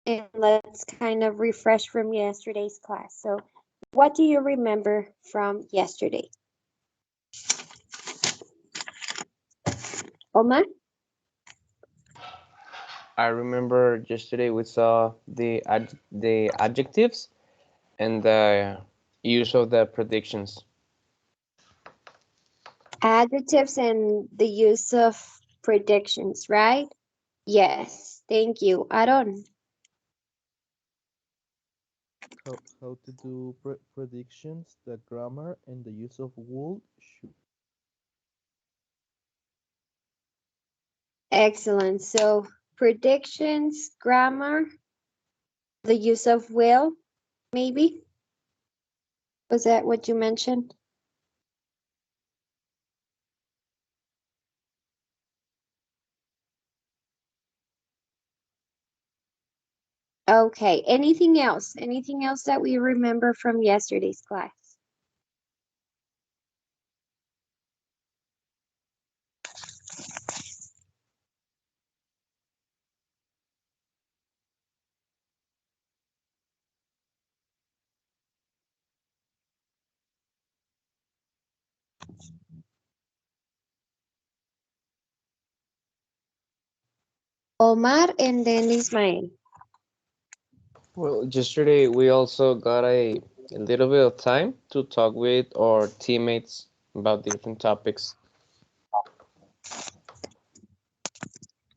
and let's kind of refresh from yesterday's class. So, what do you remember from yesterday? Omar? I remember yesterday we saw the adjectives and the use of the predictions. Adjectives and the use of predictions, right? Yes, thank you. Aaron. How to do predictions, the grammar, and the use of would, should. Excellent. So, predictions, grammar, the use of will, maybe? Was that what you mentioned? Okay. Anything else? Anything else that we remember from yesterday's class? Omar and then Ismael. Well, yesterday we also got a little bit of time to talk with our teammates about different topics.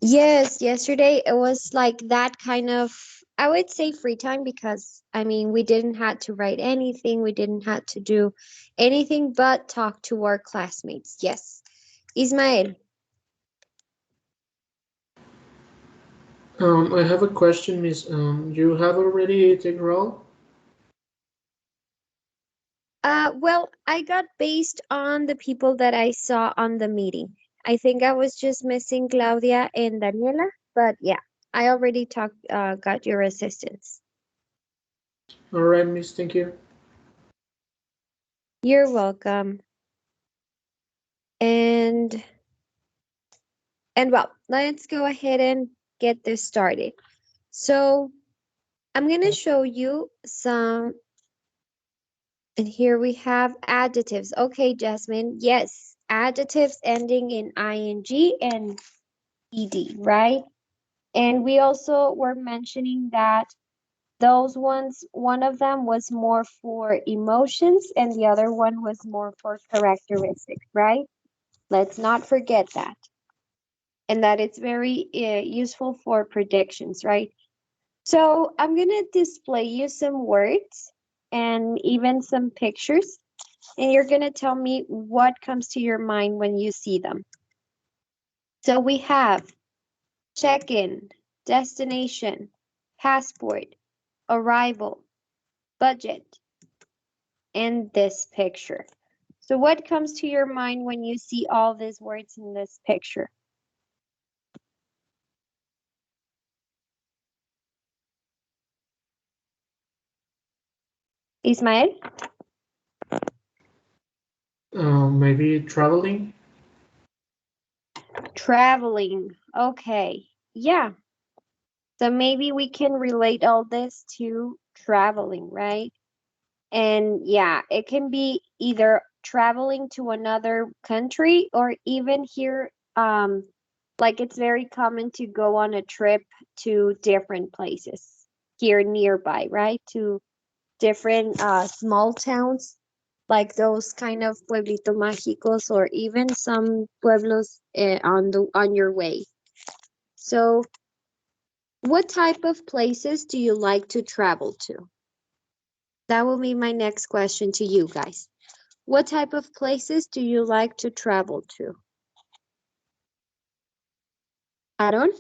Yes, yesterday it was like that kind of, I would say free time because I mean, we didn't have to write anything, we didn't have to do anything but talk to our classmates. Yes. Ismael, I have a question, Miss. You have already taken roll? well, I got based on the people that I saw on the meeting. I think I was just missing Claudia and Daniela, but yeah, I already got your assistance. All right, Miss. Thank you. You're welcome. And well, let's go ahead and get this started. So I'm going to show you some, and here we have adjectives. Okay, Jasmine, yes, adjectives ending in ing and ed, right? And we also were mentioning that those ones, one of them was more for emotions and the other one was more for characteristics, right? Let's not forget that. And that it's very useful for predictions, right? So I'm going to display you some words and even some pictures, and you're going to tell me what comes to your mind when you see them. So we have check-in, destination, passport, arrival, budget, and this picture. So what comes to your mind when you see all these words in this picture? Ismael? Maybe traveling. Traveling. Okay. Yeah. So maybe we can relate all this to traveling, right? And yeah, it can be either traveling to another country or even here, like it's very common to go on a trip to different places here nearby, right? To different small towns, like those kind of pueblito mágicos or even some pueblos on your way. So, what type of places do you like to travel to? That will be my next question to you guys. What type of places do you like to travel to? Aaron?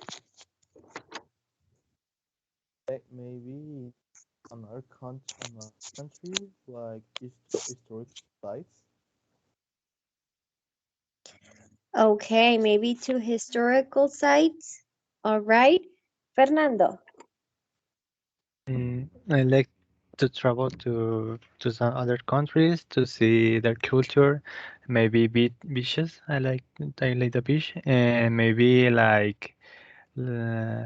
Maybe another country like historic sites. Okay, maybe to historical sites. All right. Fernando. I like to travel to some other countries to see their culture, maybe beaches. I like the beach, and maybe like uh,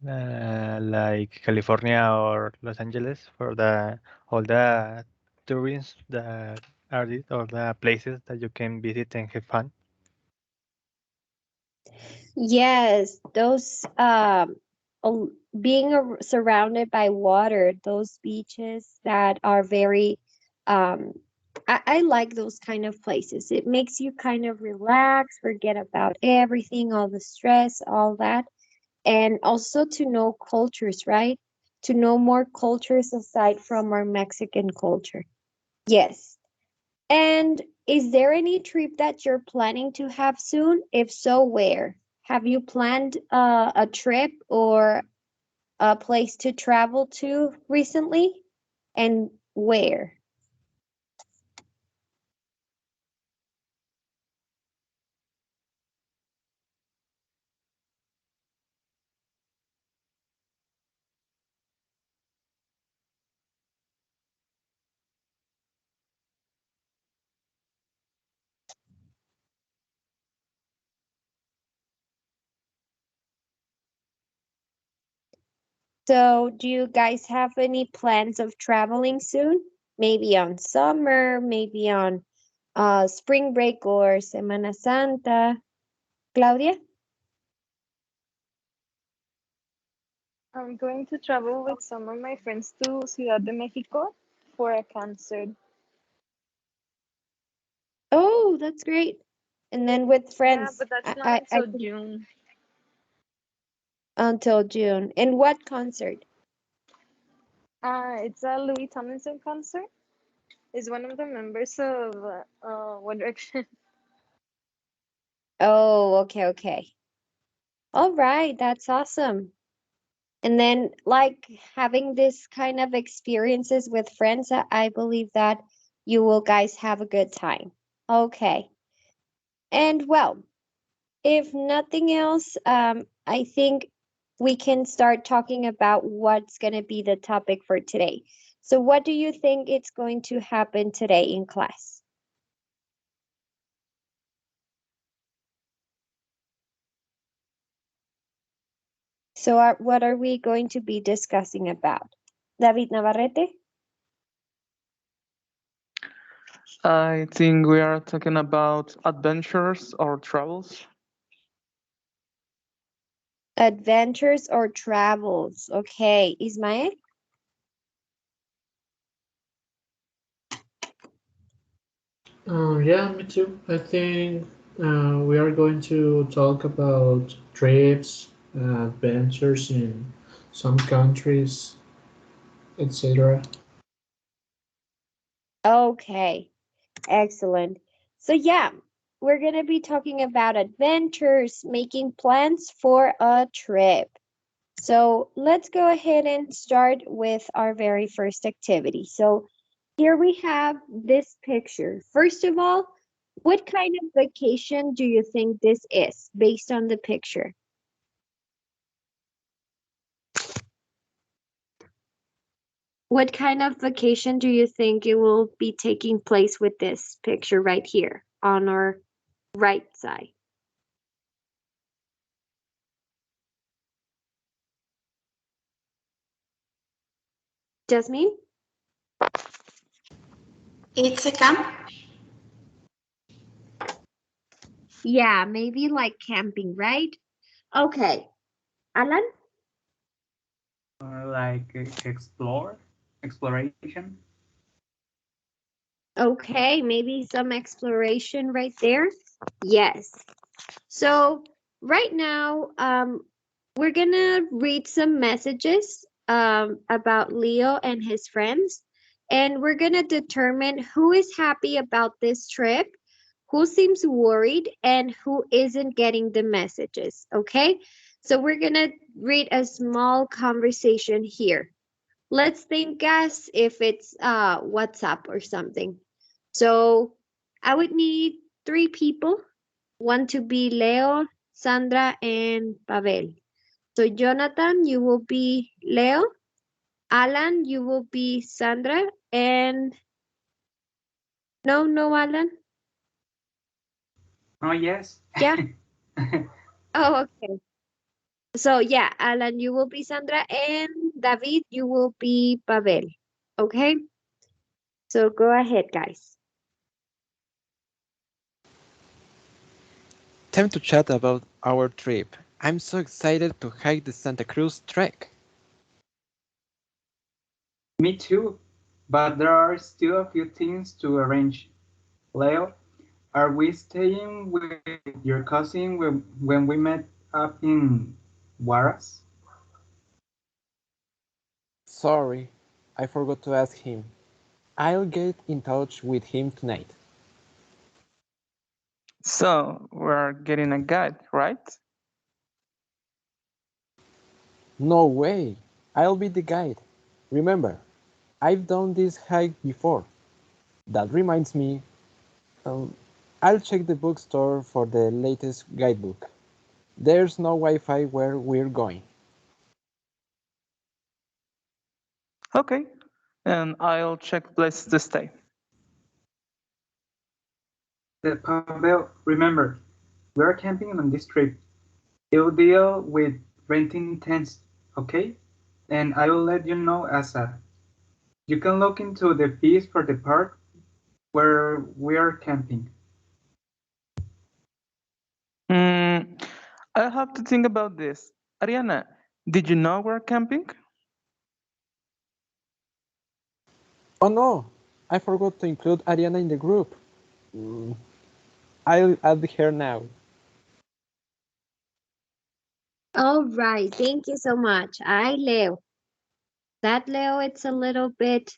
like California or Los Angeles for the all the tourists that are all the places that you can visit and have fun. Yes, those being surrounded by water, those beaches that are very I like those kind of places. It makes you kind of relax, forget about everything, all the stress, all that. And also to know cultures, right? To know more cultures aside from our Mexican culture. Yes. And is there any trip that you're planning to have soon? If so, where? Have you planned a trip or a place to travel to recently? And where? So, do you guys have any plans of traveling soon? Maybe on summer, maybe on spring break or Semana Santa. Claudia? I'm going to travel with some of my friends to Ciudad de Mexico for a concert. Oh, that's great. And then with Yeah, friends, but that's not I until can June. until June. And what concert? It's a Louis Tomlinson concert. Is one of the members of One Direction. Oh, okay, okay. All right, that's awesome. And then, like having this kind of experiences with friends, I believe that you will guys have a good time. Okay. And well, if nothing else, I think we can start talking about what's going to be the topic for today. So, what do you think it's going to happen today in class? So, what are we going to be discussing about? David Navarrete? I think we are talking about adventures or travels. Adventures or travels? Okay, Ismael? Yeah, me too. I think we are going to talk about trips, adventures in some countries, etc. Okay, excellent. So, yeah, we're going to be talking about adventures, making plans for a trip. So, let's go ahead and start with our very first activity. So, here we have this picture. First of all, what kind of vacation do you think this is based on the picture? What kind of vacation do you think it will be taking place with this picture right here on our right side? Jasmine? It's a camp. Yeah, maybe like camping, right? Okay. Alan? Like exploration. Okay, maybe some exploration right there. Yes. So right now, we're gonna read some messages about Leo and his friends, and we're gonna determine who is happy about this trip, who seems worried, and who isn't getting the messages. Okay? So we're gonna read a small conversation here. Let's think as if it's WhatsApp or something. So I would need three people, one to be Leo, Sandra, and Pavel. So Jonathan, you will be Leo. Alan, you will be Sandra. And no, Alan. Oh yes. Yeah. Oh, okay. So yeah, Alan, you will be Sandra, and David, you will be Pavel. Okay? So go ahead, guys. Time to chat about our trip. I'm so excited to hike the Santa Cruz trek. Me too, but there are still a few things to arrange. Leo, are we staying with your cousin when we met up in Huaraz? Sorry, I forgot to ask him. I'll get in touch with him tonight. So we're getting a guide, right? No way! I'll be the guide. Remember, I've done this hike before. That reminds me, um, I'll check the bookstore for the latest guidebook. There's no Wi-Fi where we're going. Okay. And I'll check places to stay. Pavel, remember, we are camping on this trip. You'll deal with renting tents, okay? And I will let you know ASAP. You can look into the fees for the park where we are camping. I'll have to think about this. Ariana, did you know we're camping? Oh no! I forgot to include Ariana in the group. Mm, I'll add her now. All right, thank you so much. Leo. That Leo, it's a little bit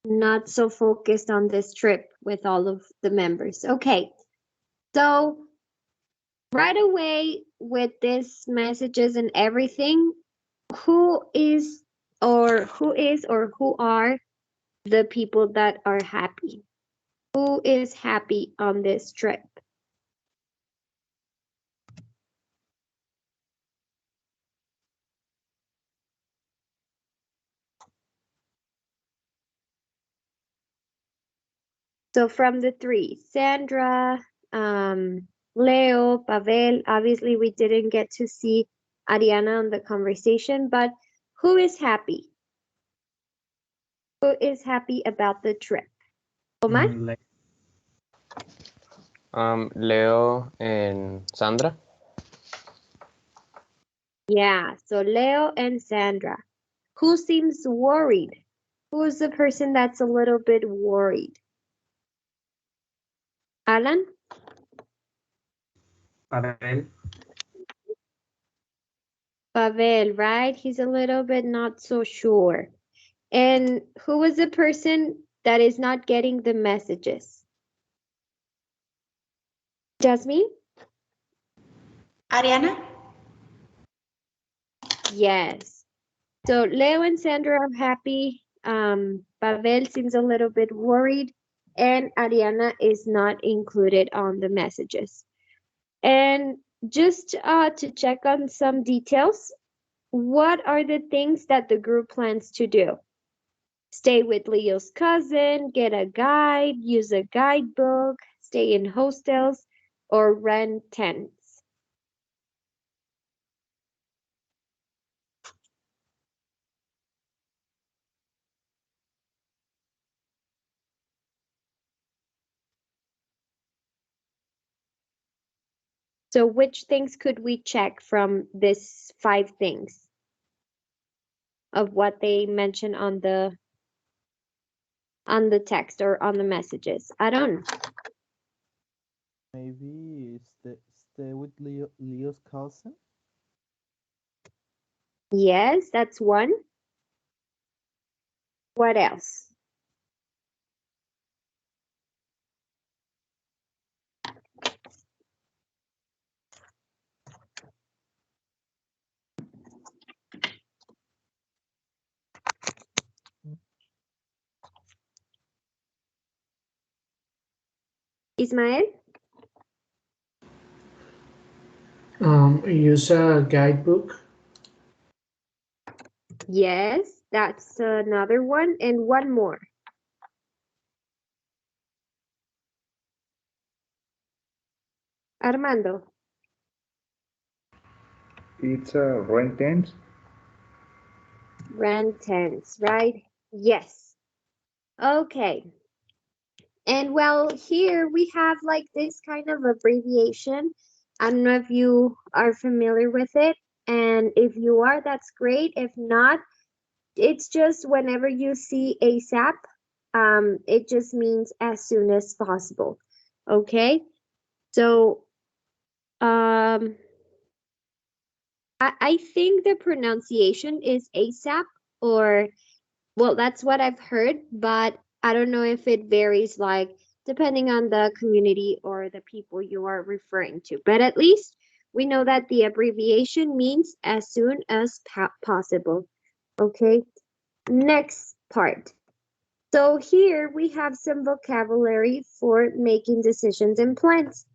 not so focused on this trip with all of the members. Okay, so right away with these messages and everything, who are the people that are happy? Who is happy on this trip? So from the three, Sandra, Leo, Pavel, obviously we didn't get to see Ariana on the conversation, but who is happy? Who is happy about the trip? Omar? Leo and Sandra. Yeah, so Leo and Sandra. Who seems worried? Who's the person that's a little bit worried? Alan? Pavel, Pavel, right? He's a little bit not so sure. And who was the person that is not getting the messages? Jasmine? Ariana? Yes. So Leo and Sandra are happy. Pavel seems a little bit worried, and Ariana is not included on the messages. And just to check on some details, what are the things that the group plans to do? Stay with Leo's cousin, get a guide, use a guidebook, stay in hostels, or rent tents? So which things could we check from this 5 things of what they mention on the text or on the messages? I don't know. Maybe stay with Leo's cousin. Yes, that's one. What else? Ismael? Use a guidebook. Yes, that's another one. And one more. It's a rent tense. Rent tense, right? Yes. Okay. And well, here we have like this kind of abbreviation. I don't know if you are familiar with it. And if you are, that's great. If not, it's just whenever you see ASAP, it just means as soon as possible. Okay? So, I think the pronunciation is ASAP, or well, that's what I've heard, but I don't know if it varies like depending on the community or the people you are referring to. But at least we know that the abbreviation means as soon as possible. Okay, next part. So here we have some vocabulary for making decisions and plans.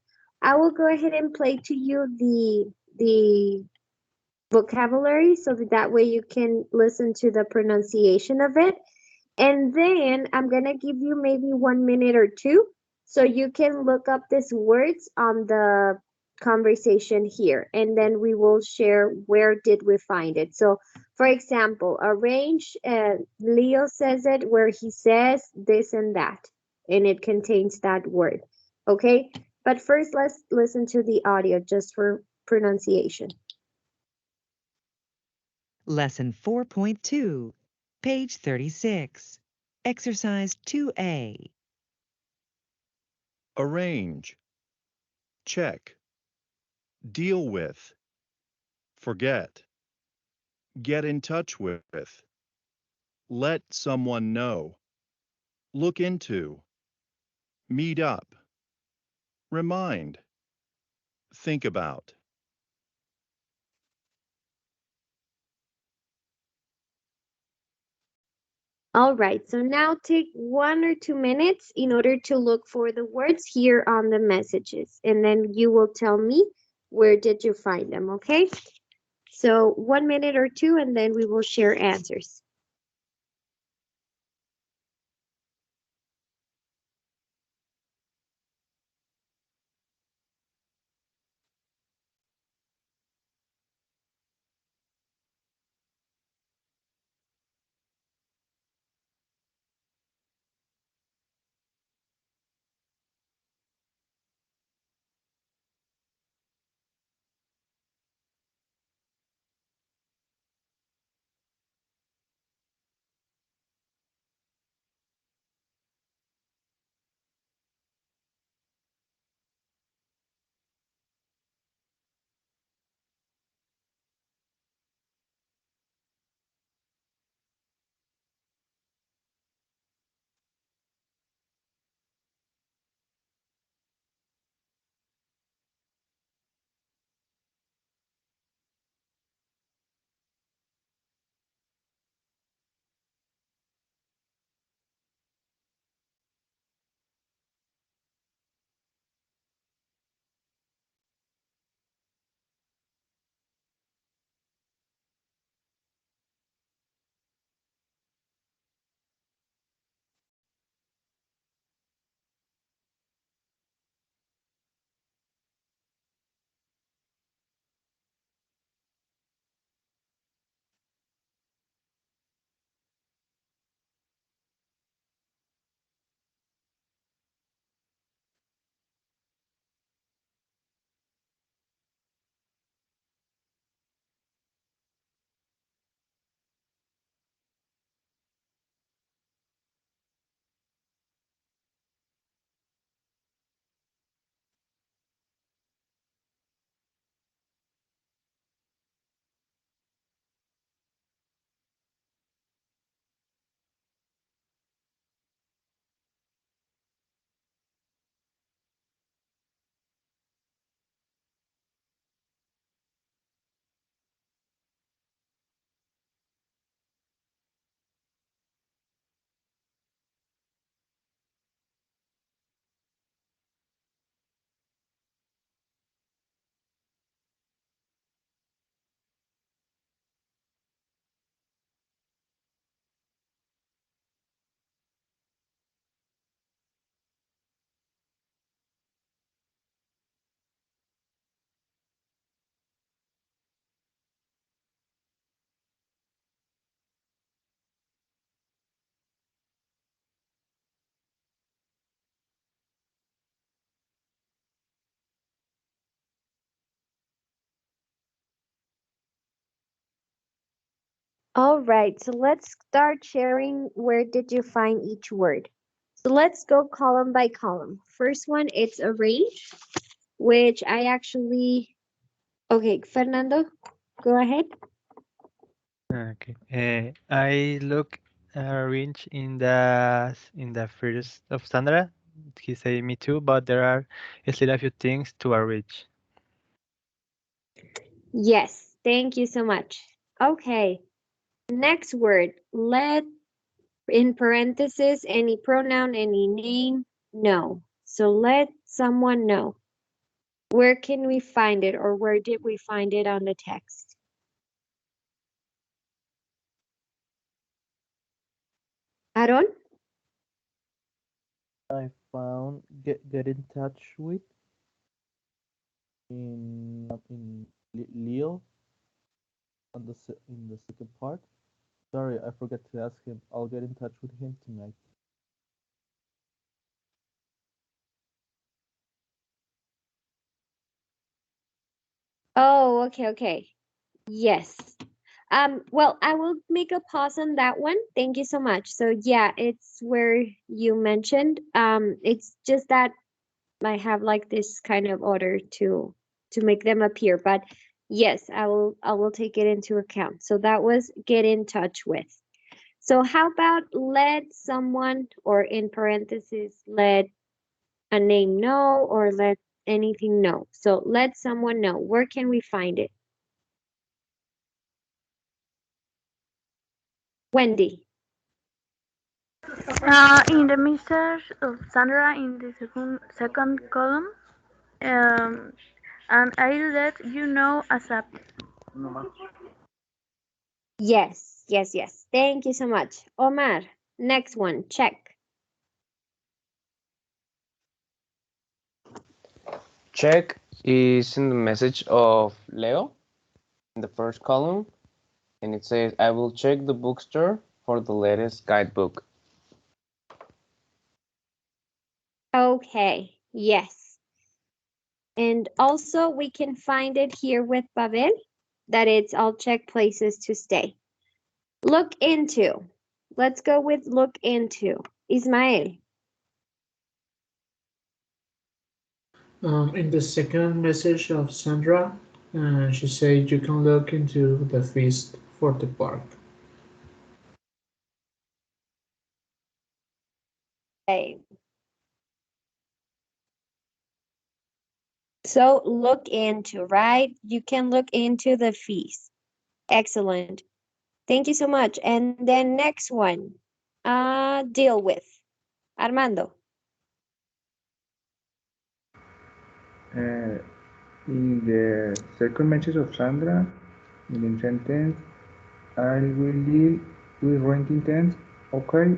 I will go ahead and play to you the vocabulary so that way you can listen to the pronunciation of it. And then I'm gonna give you maybe 1 minute or two so you can look up these words on the conversation here. And then we will share where did we find it. So for example, arrange, Leo says it where he says this and that, and it contains that word. Okay, but first let's listen to the audio just for pronunciation. Lesson 4.2, page 36. Exercise 2A. Arrange, check, deal with, forget, get in touch with, let someone know, look into, meet up, remind, think about. All right, so now take 1 or 2 minutes in order to look for the words here on the messages, and then you will tell me where did you find them, okay? So 1 minute or two, and then we will share answers. All right, so let's start sharing where did you find each word. So let's go column by column. First one, it's arrange, which I actually, okay, Fernando, go ahead. Okay. I look arrange in the first of Sandra. He say me too, but there are still a few things to arrange. Yes, thank you so much. Okay, next word, let in parentheses, any pronoun, any name, no. So let someone know. Where can we find it or where did we find it on the text? Aaron? I found get in touch with in Leo on in the second part. Sorry, I forgot to ask him. I'll get in touch with him tonight. Oh, okay, okay. Yes. Well, I will make a pause on that one. Thank you so much. So yeah, it's where you mentioned. It's just that I have like this kind of order to make them appear, but yes, I will take it into account. So that was get in touch with. So how about let someone or in parentheses let a name know or let anything know. So let someone know. Where can we find it? Wendy. In the message of Sandra in the second column, um, and I let you know ASAP. Yes, yes, yes. Thank you so much. Omar, next one, check. Check is in the message of Leo in the first column, and it says, I will check the bookstore for the latest guidebook. Okay, yes. And also we can find it here with Pavel, that it's I'll check places to stay. Look into. Let's go with look into. Ismael. In the second message of Sandra, she said you can look into the feast for the park. Okay. So look into, right? You can look into the feast. Excellent. Thank you so much. And then next one, deal with. Armando. In the second message of Sandra, in the sentence, I will live with renting tents, okay?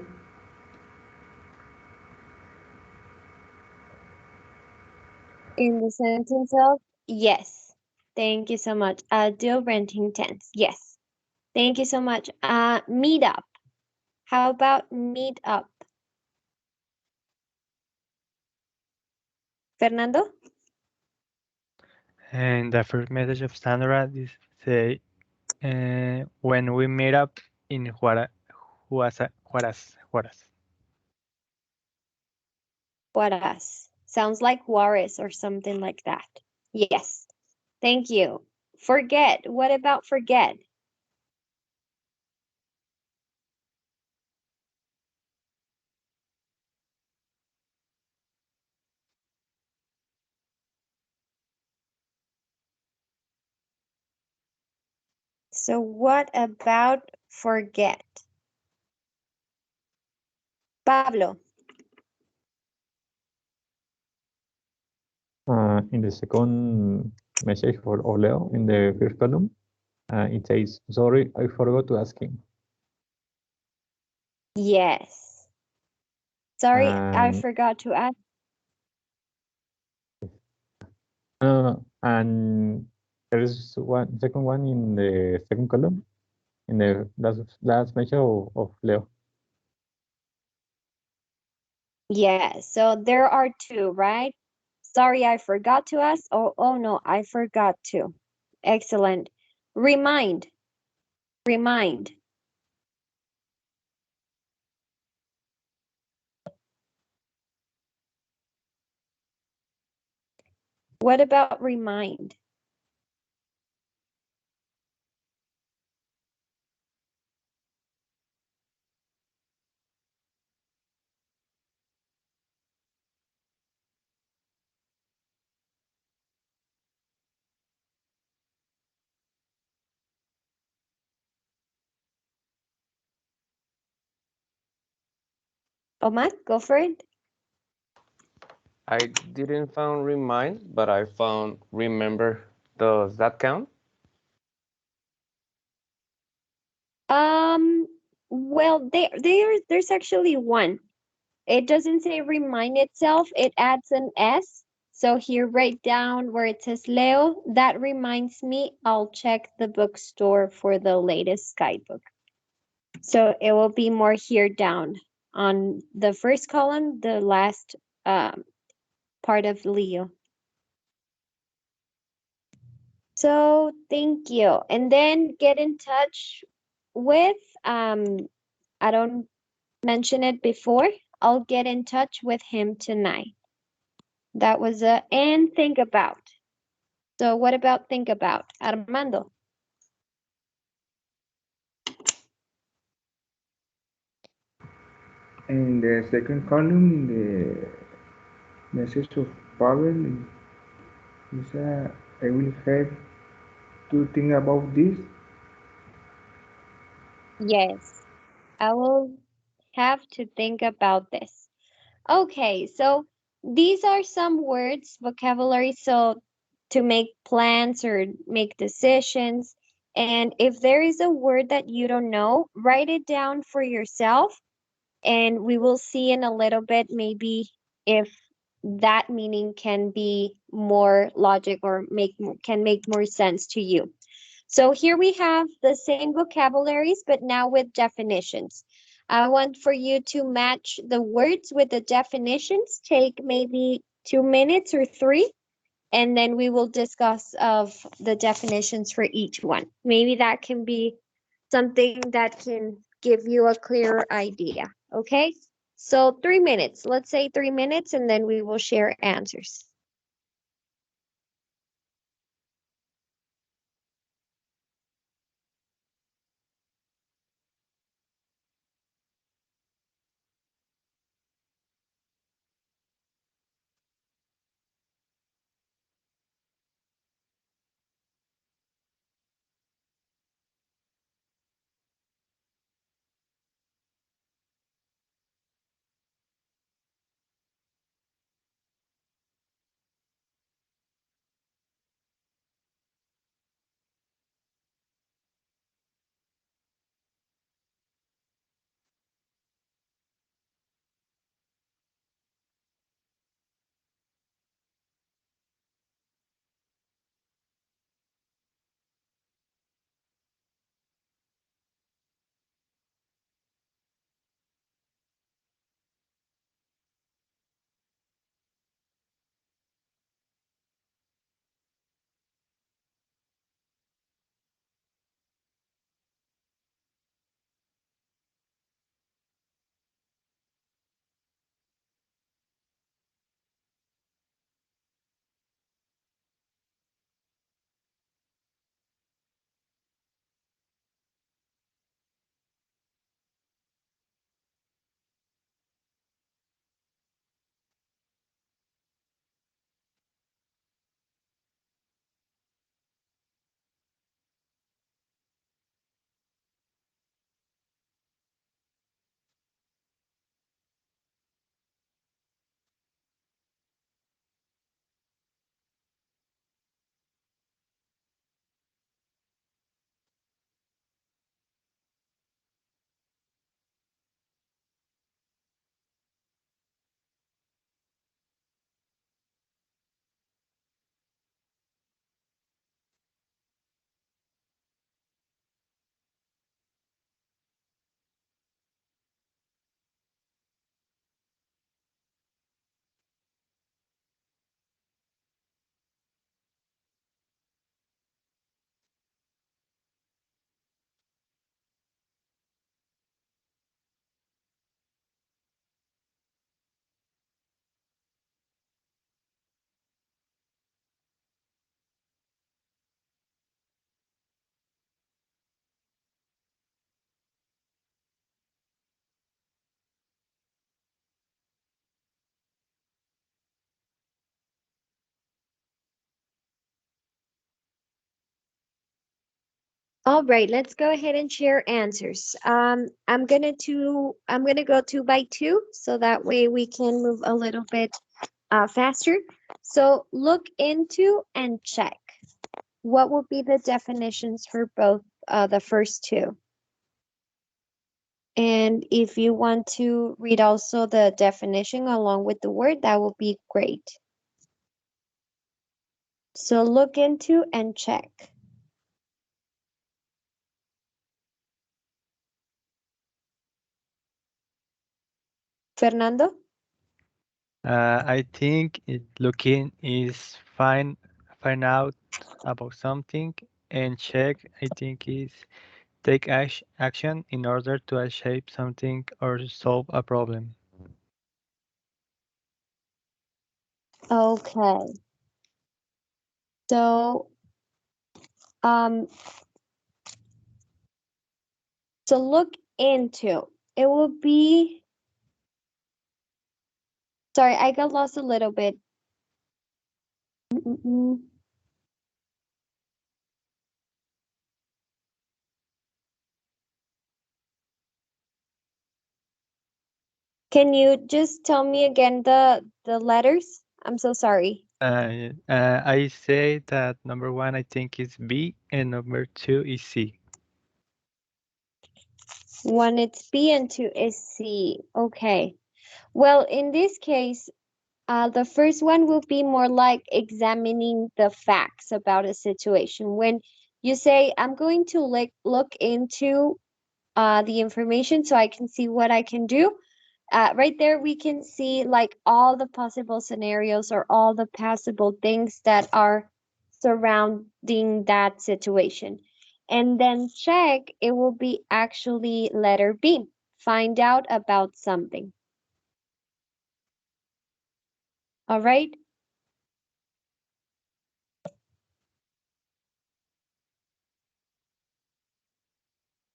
In the sentence of yes. Thank you so much. Deal renting tents. Yes. Thank you so much. Meet up. How about meet up? Fernando? And the first message of Sandra is say when we meet up in Juarez. Juarez. Sounds like Juarez or something like that. Yes. Thank you. Forget. What about forget? So what about forget? Pablo. In the second message for Oleo in the first column, it says, sorry, I forgot to ask him. Yes. Sorry, I And, forgot to ask. and there is one second one in the second column, in the last message of Leo. Yeah, so there are two, right? Sorry, I forgot to ask. Oh no, I forgot to. Excellent. Remind. Remind. What about remind? Omar, go for it. I didn't found remind, but I found remember. Does that count? Well, there's actually one. It doesn't say remind itself, it adds an S. So here, right down where it says Leo, that reminds me I'll check the bookstore for the latest guidebook. So it will be more here down on the first column, the last part of Leo. So thank you. And then get in touch with, I don't mention it before, I'll get in touch with him tonight. That was and think about. So what about think about? Armando. In the second column, the message of Pavel is I will have to think about this. Yes, I will have to think about this. Okay, so these are some words, vocabulary, so to make plans or make decisions. And if there is a word that you don't know, write it down for yourself, and we will see in a little bit maybe if that meaning can be more logic or can make more sense to you. So here we have the same vocabularies, but now with definitions. I want for you to match the words with the definitions. Take maybe 2 minutes or 3, and then we will discuss of the definitions for each one. Maybe that can be something that can give you a clearer idea, okay? So 3 minutes, let's say 3 minutes, and then we will share answers. All right, let's go ahead and share answers. I'm gonna go 2 by 2 so that way we can move a little bit faster. So look into and check. What would be the definitions for both the first two? And if you want to read also the definition along with the word, that would be great. So look into and check. Fernando? I think looking is find out about something, and check I think is take action in order to achieve something or solve a problem. Okay. So, to look into, it will be, sorry, I got lost a little bit. Can you just tell me again the letters? I'm so sorry. I say that number 1 I think is B and number 2 is C. 1 it's B and 2 is C. Okay. Well, in this case, the first one will be more like examining the facts about a situation. When you say, I'm going to look into the information so I can see what I can do. Right there, we can see like all the possible scenarios or all the possible things that are surrounding that situation. And then check, it will be actually letter B, find out about something. All right.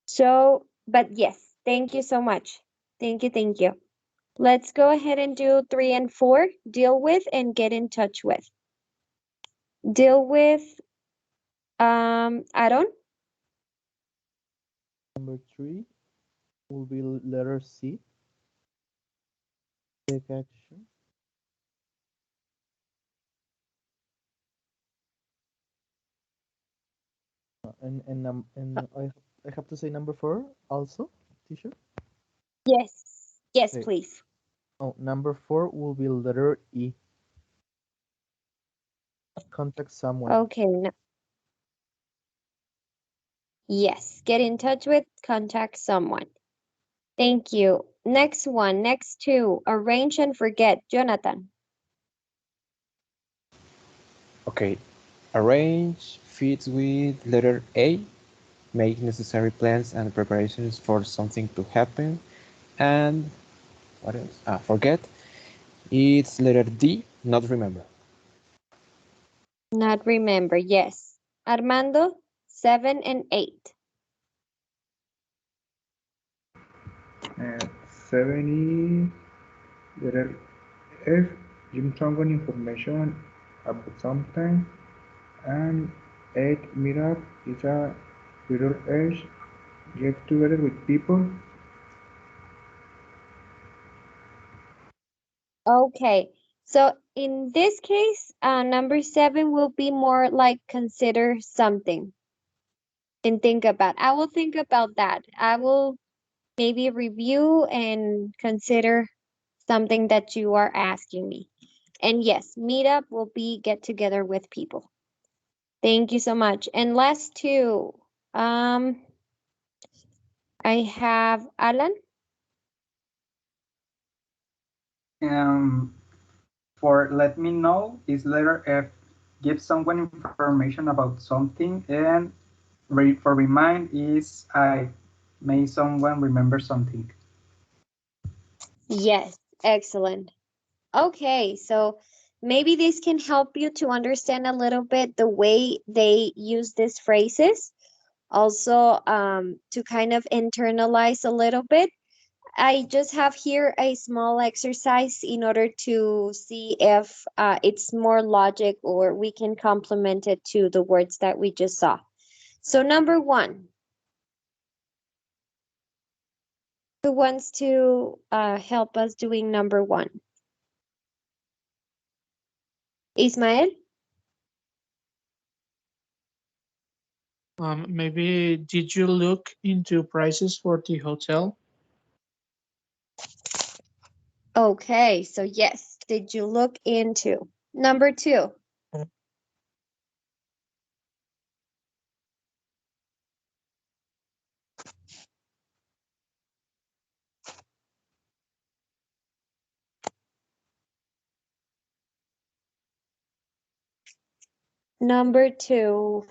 So, but yes, thank you so much. Thank you, thank you. Let's go ahead and do 3 and 4, deal with and get in touch with. Deal with, Aaron? Number 3 will be letter C. Take action. And I have to say number 4 also, teacher? Yes. Yes, Okay. please. Oh, number 4 will be letter E. Contact someone. Okay. No. Yes, get in touch with, contact someone. Thank you. Next one, next two, arrange and forget. Jonathan. Okay. Arrange fits with letter A. Make necessary plans and preparations for something to happen. And what else? Forget. It's letter D. Not remember. Not remember, yes. Armando, 7 and 8. 7 is letter F. Give someone information about something. And 8 meetup is a letter H. Get together with people. Okay, so in this case, number 7 will be more like consider something and think about. I will think about that. I will maybe review and consider something that you are asking me. And yes, meetup will be get together with people. Thank you so much. And last two, I have Alan. For let me know is letter F. Give someone information about something, and for remind is I. May someone remember something. Yes, excellent. Okay, so maybe this can help you to understand a little bit the way they use these phrases. Also, to kind of internalize a little bit. I just have here a small exercise in order to see if it's more logic or we can complement it to the words that we just saw. So number 1. Who wants to help us doing number 1? Ismael? Maybe did you look into prices for the hotel? Okay, so yes, did you look into? Number 2. Number 2.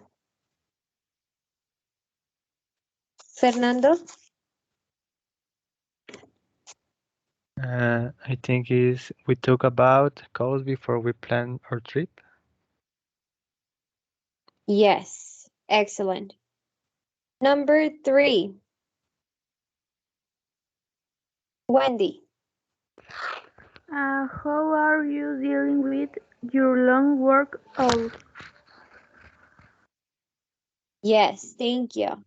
Fernando? I think is we talk about cost before we plan our trip. Yes, excellent. Number 3. Wendy? How are you dealing with your long work hours? Yes, thank you.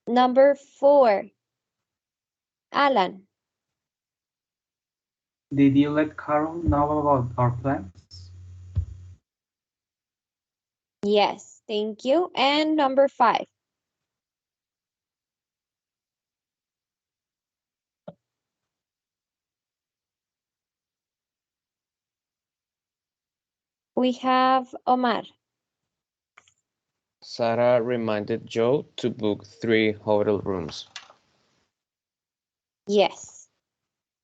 Number 4. Alan? Did you let Carol know about our plans? Yes, thank you. And number 5. We have Omar. Sarah reminded Joe to book 3 hotel rooms. Yes.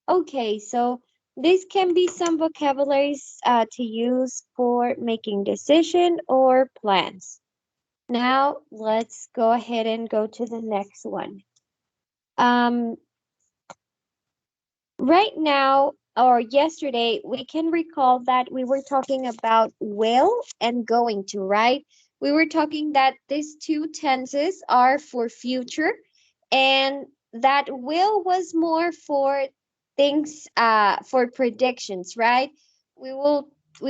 Okay, so this can be some vocabularies to use for making decision or plans. Now let's go ahead and go to the next one. Right now or yesterday, we can recall that we were talking about will and going to, right? We were talking that these 2 tenses are for future and that will was more for things for predictions, right? We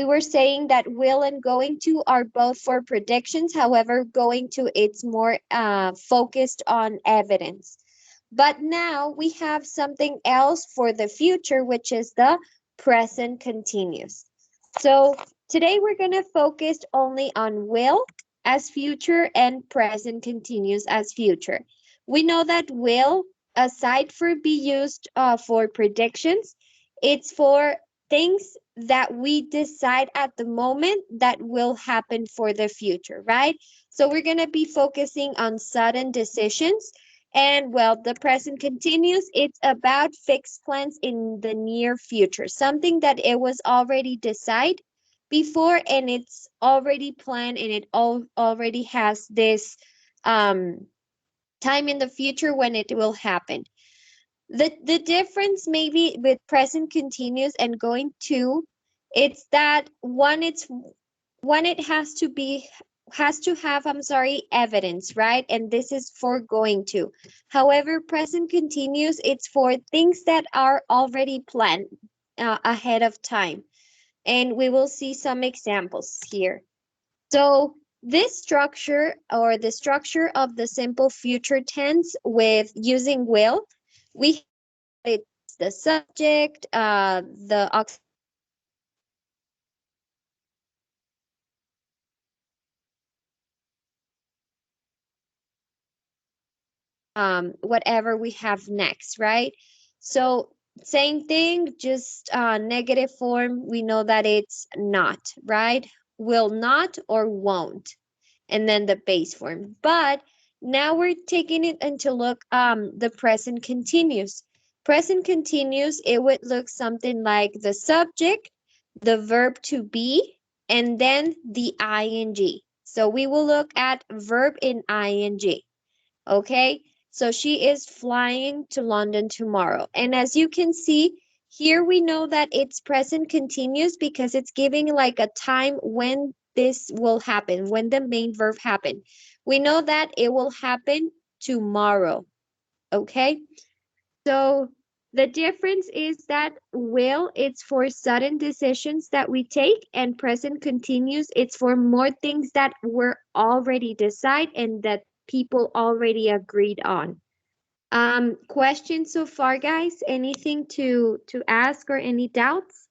were saying that will and going to are both for predictions. However, going to it's more focused on evidence. But now we have something else for the future, which is the present continuous. So today we're going to focus only on will as future and present continuous as future. We know that will, aside for be used for predictions, it's for things that we decide at the moment that will happen for the future, right? So we're going to be focusing on sudden decisions. And well, the present continuous, it's about fixed plans in the near future, something that it was already decided before and it's already planned and it already has this time in the future when it will happen. The difference maybe with present continuous and going to, it's that one it has to have, evidence, right? And this is for going to. However, present continuous, it's for things that are already planned ahead of time. And we will see some examples here. So this structure or the structure of the simple future tense with using will, it's the subject, the whatever we have next, right? So same thing, just negative form, we know that it's not, right? Will not or won't, and then the base form. But now we're taking it into look the present continuous. Present continuous, it would look something like the subject, the verb to be, and then the ing. So we will look at verb in ing. Okay, so she is flying to London tomorrow. And as you can see, here we know that it's present continuous because it's giving like a time when this will happen, when the main verb happen. We know that it will happen tomorrow. Okay, so the difference is that will, it's for sudden decisions that we take, and present continuous, it's for more things that were already decided and that people already agreed on. Questions so far, guys? Anything to ask or any doubts?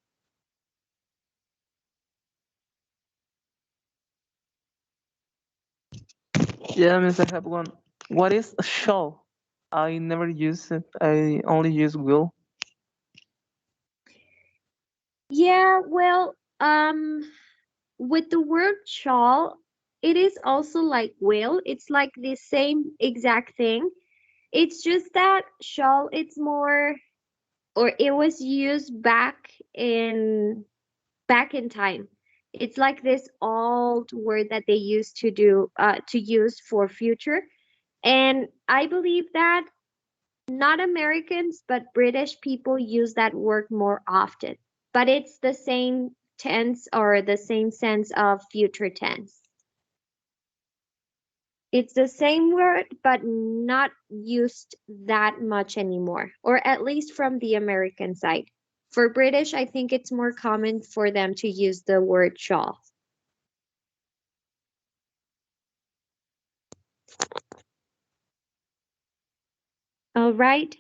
Yeah, Miss, I have one. What is a shall? I never use it. I only use will. Yeah, well, with the word shall, it is also like will. It's like the same exact thing. It's just that shall, it's more, or it was used back in time. It's like this old word that they used to use for future. And I believe that not Americans, but British people use that word more often. But it's the same tense or the same sense of future tense. It's the same word, but not used that much anymore, or at least from the American side. For British, I think it's more common for them to use the word shall. All right.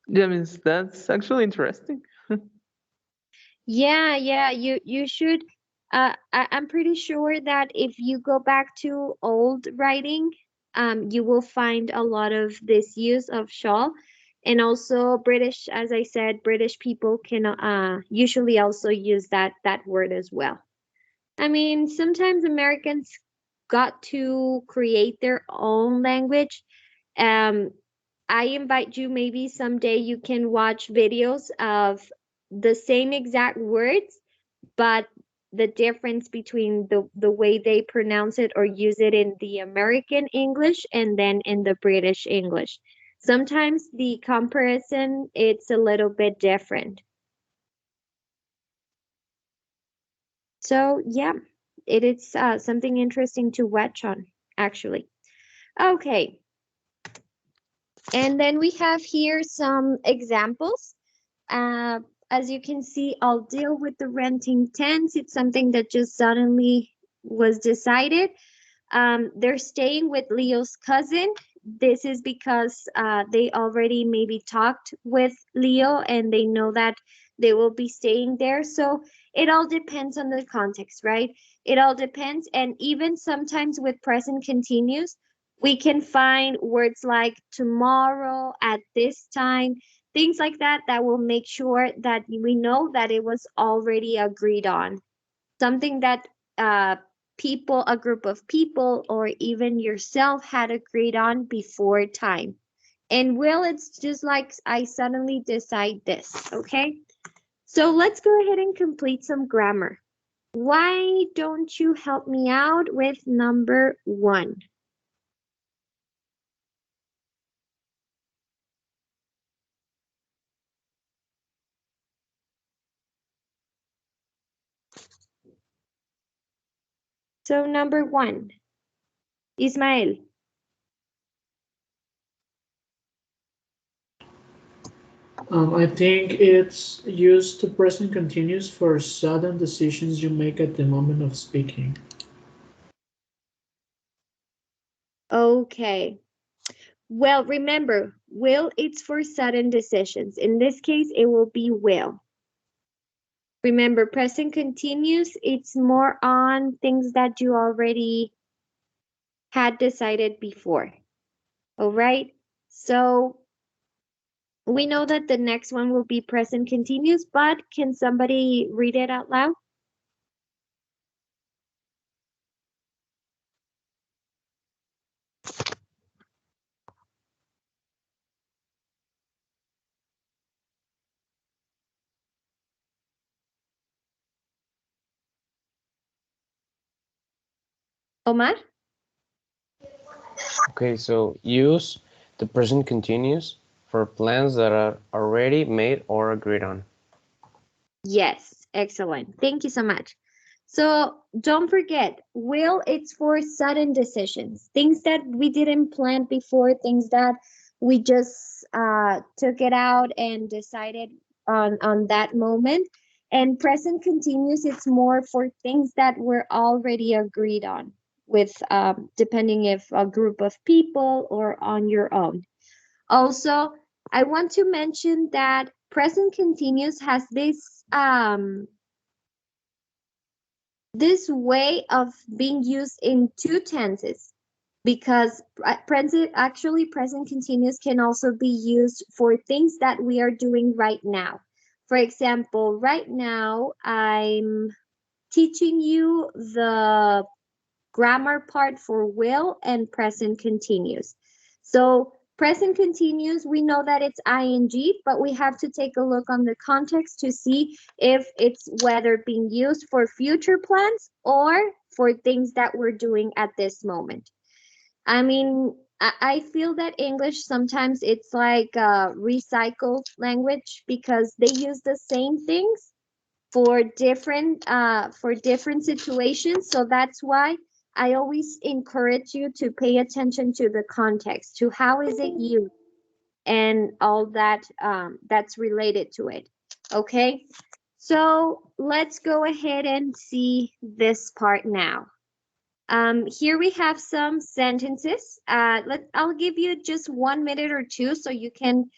Yeah, Miss, that's actually interesting. Yeah, you should. I'm pretty sure that if you go back to old writing, you will find a lot of this use of shall, and also British, as I said, British people can usually also use that word as well. I mean, sometimes Americans got to create their own language. Um, I invite you, maybe someday you can watch videos of the same exact words, but the difference between the way they pronounce it or use it in the American English and then in the British English. Sometimes the comparison, it's a little bit different. So yeah, it is something interesting to watch on, actually. Okay. And then we have here some examples. As you can see, I'll deal with the renting tense. It's something that just suddenly was decided. They're staying with Leo's cousin. This is because they already maybe talked with Leo and they know that they will be staying there. So it all depends on the context, right? It all depends. And even sometimes with present continuous, we can find words like tomorrow, at this time, things like that, that will make sure that we know that it was already agreed on. Something that a group of people, or even yourself had agreed on before time. And will, it's just like I suddenly decide this, okay? So let's go ahead and complete some grammar. Why don't you help me out with number 1? So number 1, Ismael. I think it's used to present continuous for sudden decisions you make at the moment of speaking. Okay. Well, remember, will, it's for sudden decisions. In this case, it will be will. Remember, present continuous, it's more on things that you already had decided before. All right? So we know that the next one will be present continuous, but can somebody read it out loud? Omar? Okay, so use the present continuous for plans that are already made or agreed on. Yes, excellent. Thank you so much. So don't forget, will, it's for sudden decisions, things that we didn't plan before, things that we just took it out and decided on that moment. And present continuous, it's more for things that were already agreed on. with depending if a group of people or on your own. Also, I want to mention that present continuous has this way of being used in two tenses, because present continuous can also be used for things that we are doing right now. For example, right now I'm teaching you the grammar part for will and present continuous. So present continuous, we know that it's ing, but we have to take a look on the context to see if it's whether being used for future plans or for things that we're doing at this moment. I mean, I feel that English sometimes it's like a recycled language because they use the same things for different situations. So that's why I always encourage you to pay attention to the context, to how is it used, and all that that's related to it. Okay, so let's go ahead and see this part now. Here we have some sentences. I'll give you just 1 minute or two so you can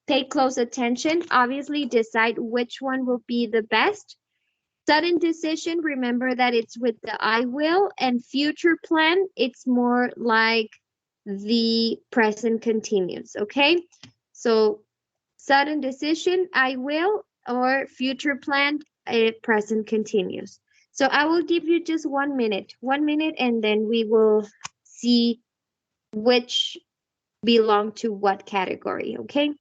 pay close attention. Obviously, decide which one will be the best. Sudden decision, remember that it's with the I will, and future plan, it's more like the present continuous, okay? So sudden decision, I will, or future plan, present continuous. So I will give you just 1 minute, and then we will see which belong to what category, okay?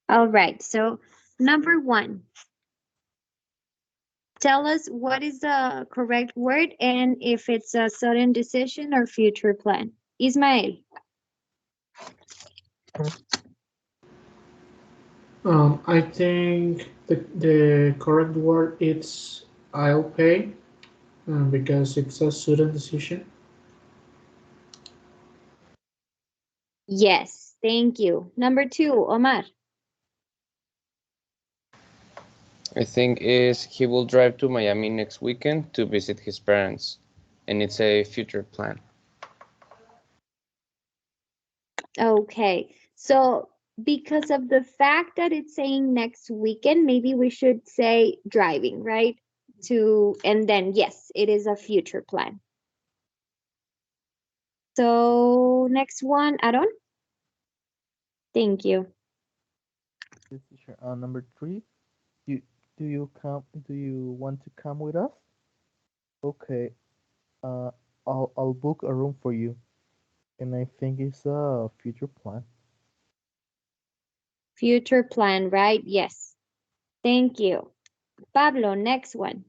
All right, so number 1. Tell us what is the correct word and if it's a sudden decision or future plan. Ismael. I think the correct word is I'll pay because it's a sudden decision. Yes, thank you. Number 2, Omar. I think is he will drive to Miami next weekend to visit his parents, and it's a future plan. Okay, so because of the fact that it's saying next weekend, maybe we should say driving, right? and then yes, it is a future plan. So next one, Aaron. Thank you. Yes, teacher. Number 3. Do do you come? Do you want to come with us? Okay. Uh, I'll book a room for you, and I think it's a future plan. Future plan, right? Yes. Thank you. Pablo, next one.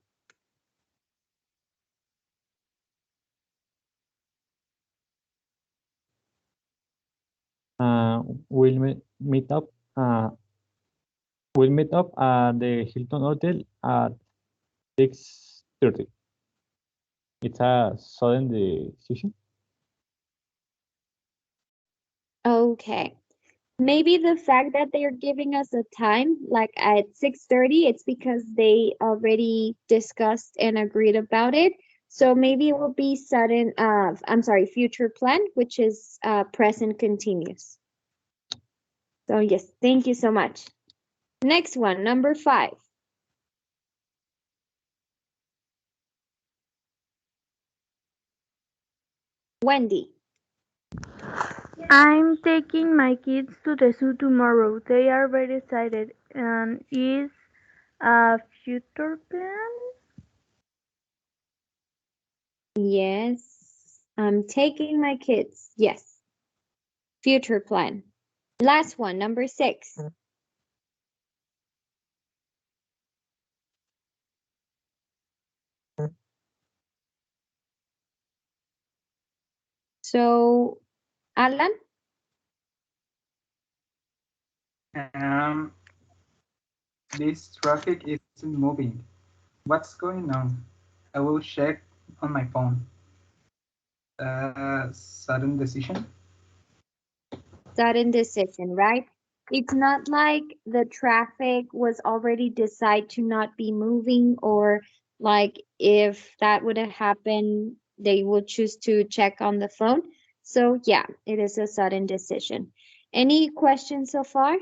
We'll meet up. We'll meet up at the Hilton Hotel at 6:30. It's a sudden decision. Okay. Maybe the fact that they're giving us a time, like at 6:30, it's because they already discussed and agreed about it. So maybe it will be sudden, I'm sorry, future plan, which is present continuous. So yes, thank you so much. Next one, number 5. Wendy. I'm taking my kids to the zoo tomorrow. They are very excited and is a future plan. Yes, I'm taking my kids. Yes, future plan. Last one, number 6. So, Alan, Um, this traffic isn't moving. What's going on? I will check on my phone. Sudden decision? sudden decision, right? It's not like the traffic was already decided to not be moving, or like if that would have happened, they would choose to check on the phone. So yeah, it is a sudden decision. Any questions so far?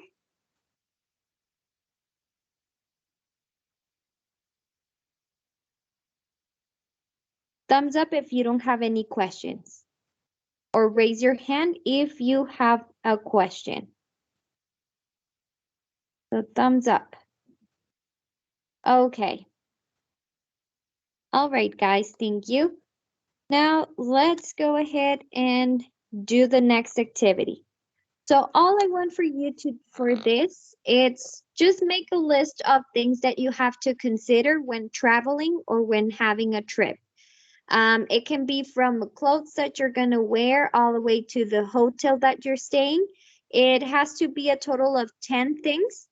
Thumbs up if you don't have any questions, or raise your hand if you have a question. So thumbs up. Okay. All right, guys, thank you. Now let's go ahead and do the next activity. So all I want for you to for this, it's just make a list of things that you have to consider when traveling or when having a trip. It can be from clothes that you're gonna wear all the way to the hotel that you're staying. It has to be a total of 10 things,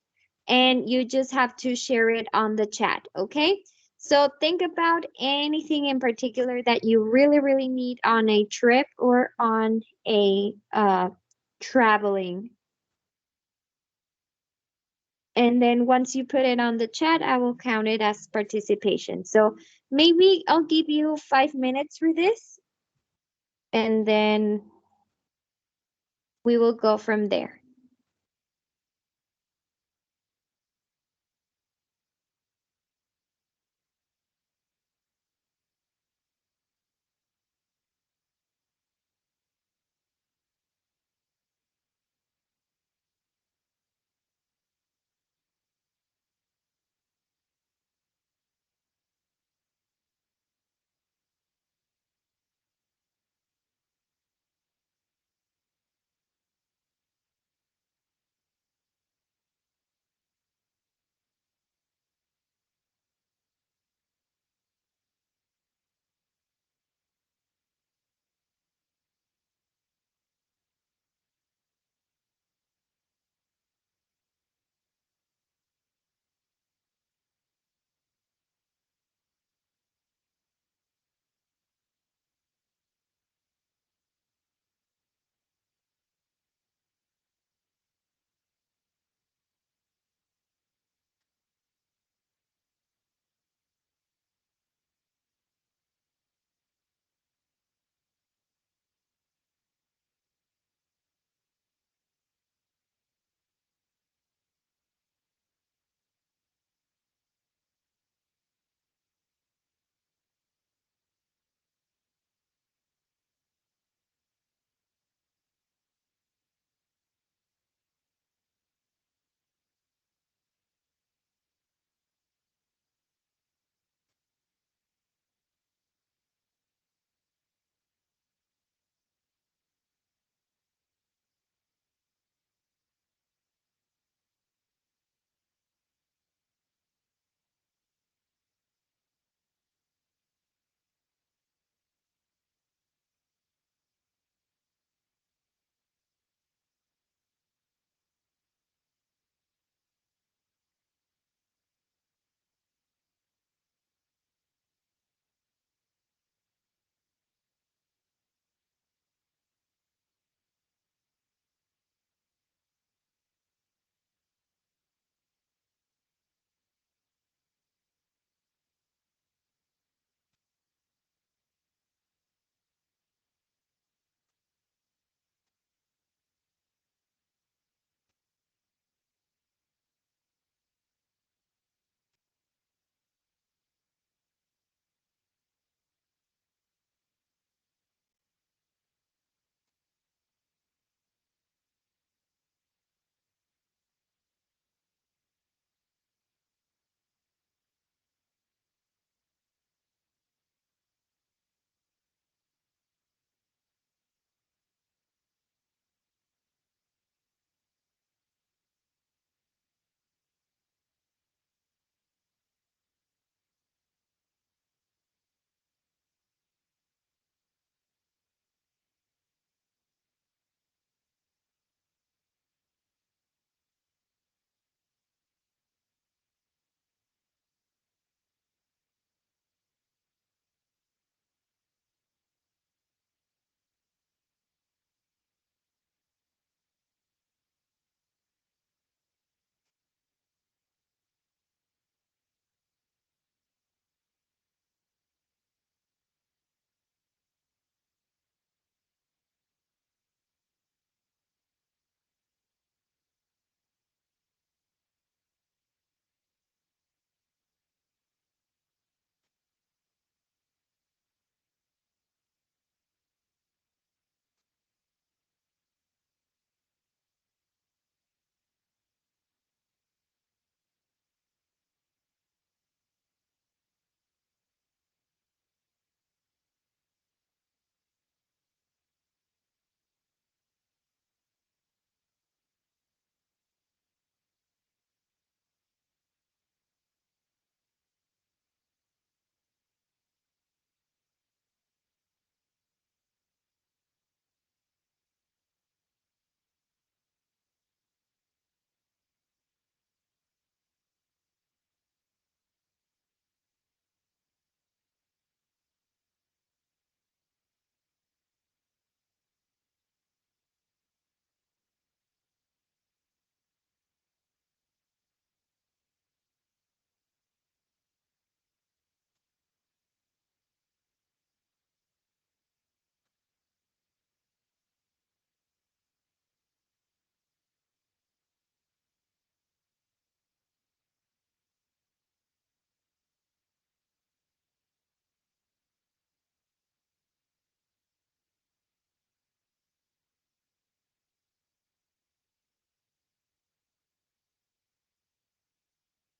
and you just have to share it on the chat, okay? So think about anything in particular that you really, really need on a trip or on a traveling. And then once you put it on the chat, I will count it as participation. So maybe I'll give you 5 minutes for this, and then we will go from there.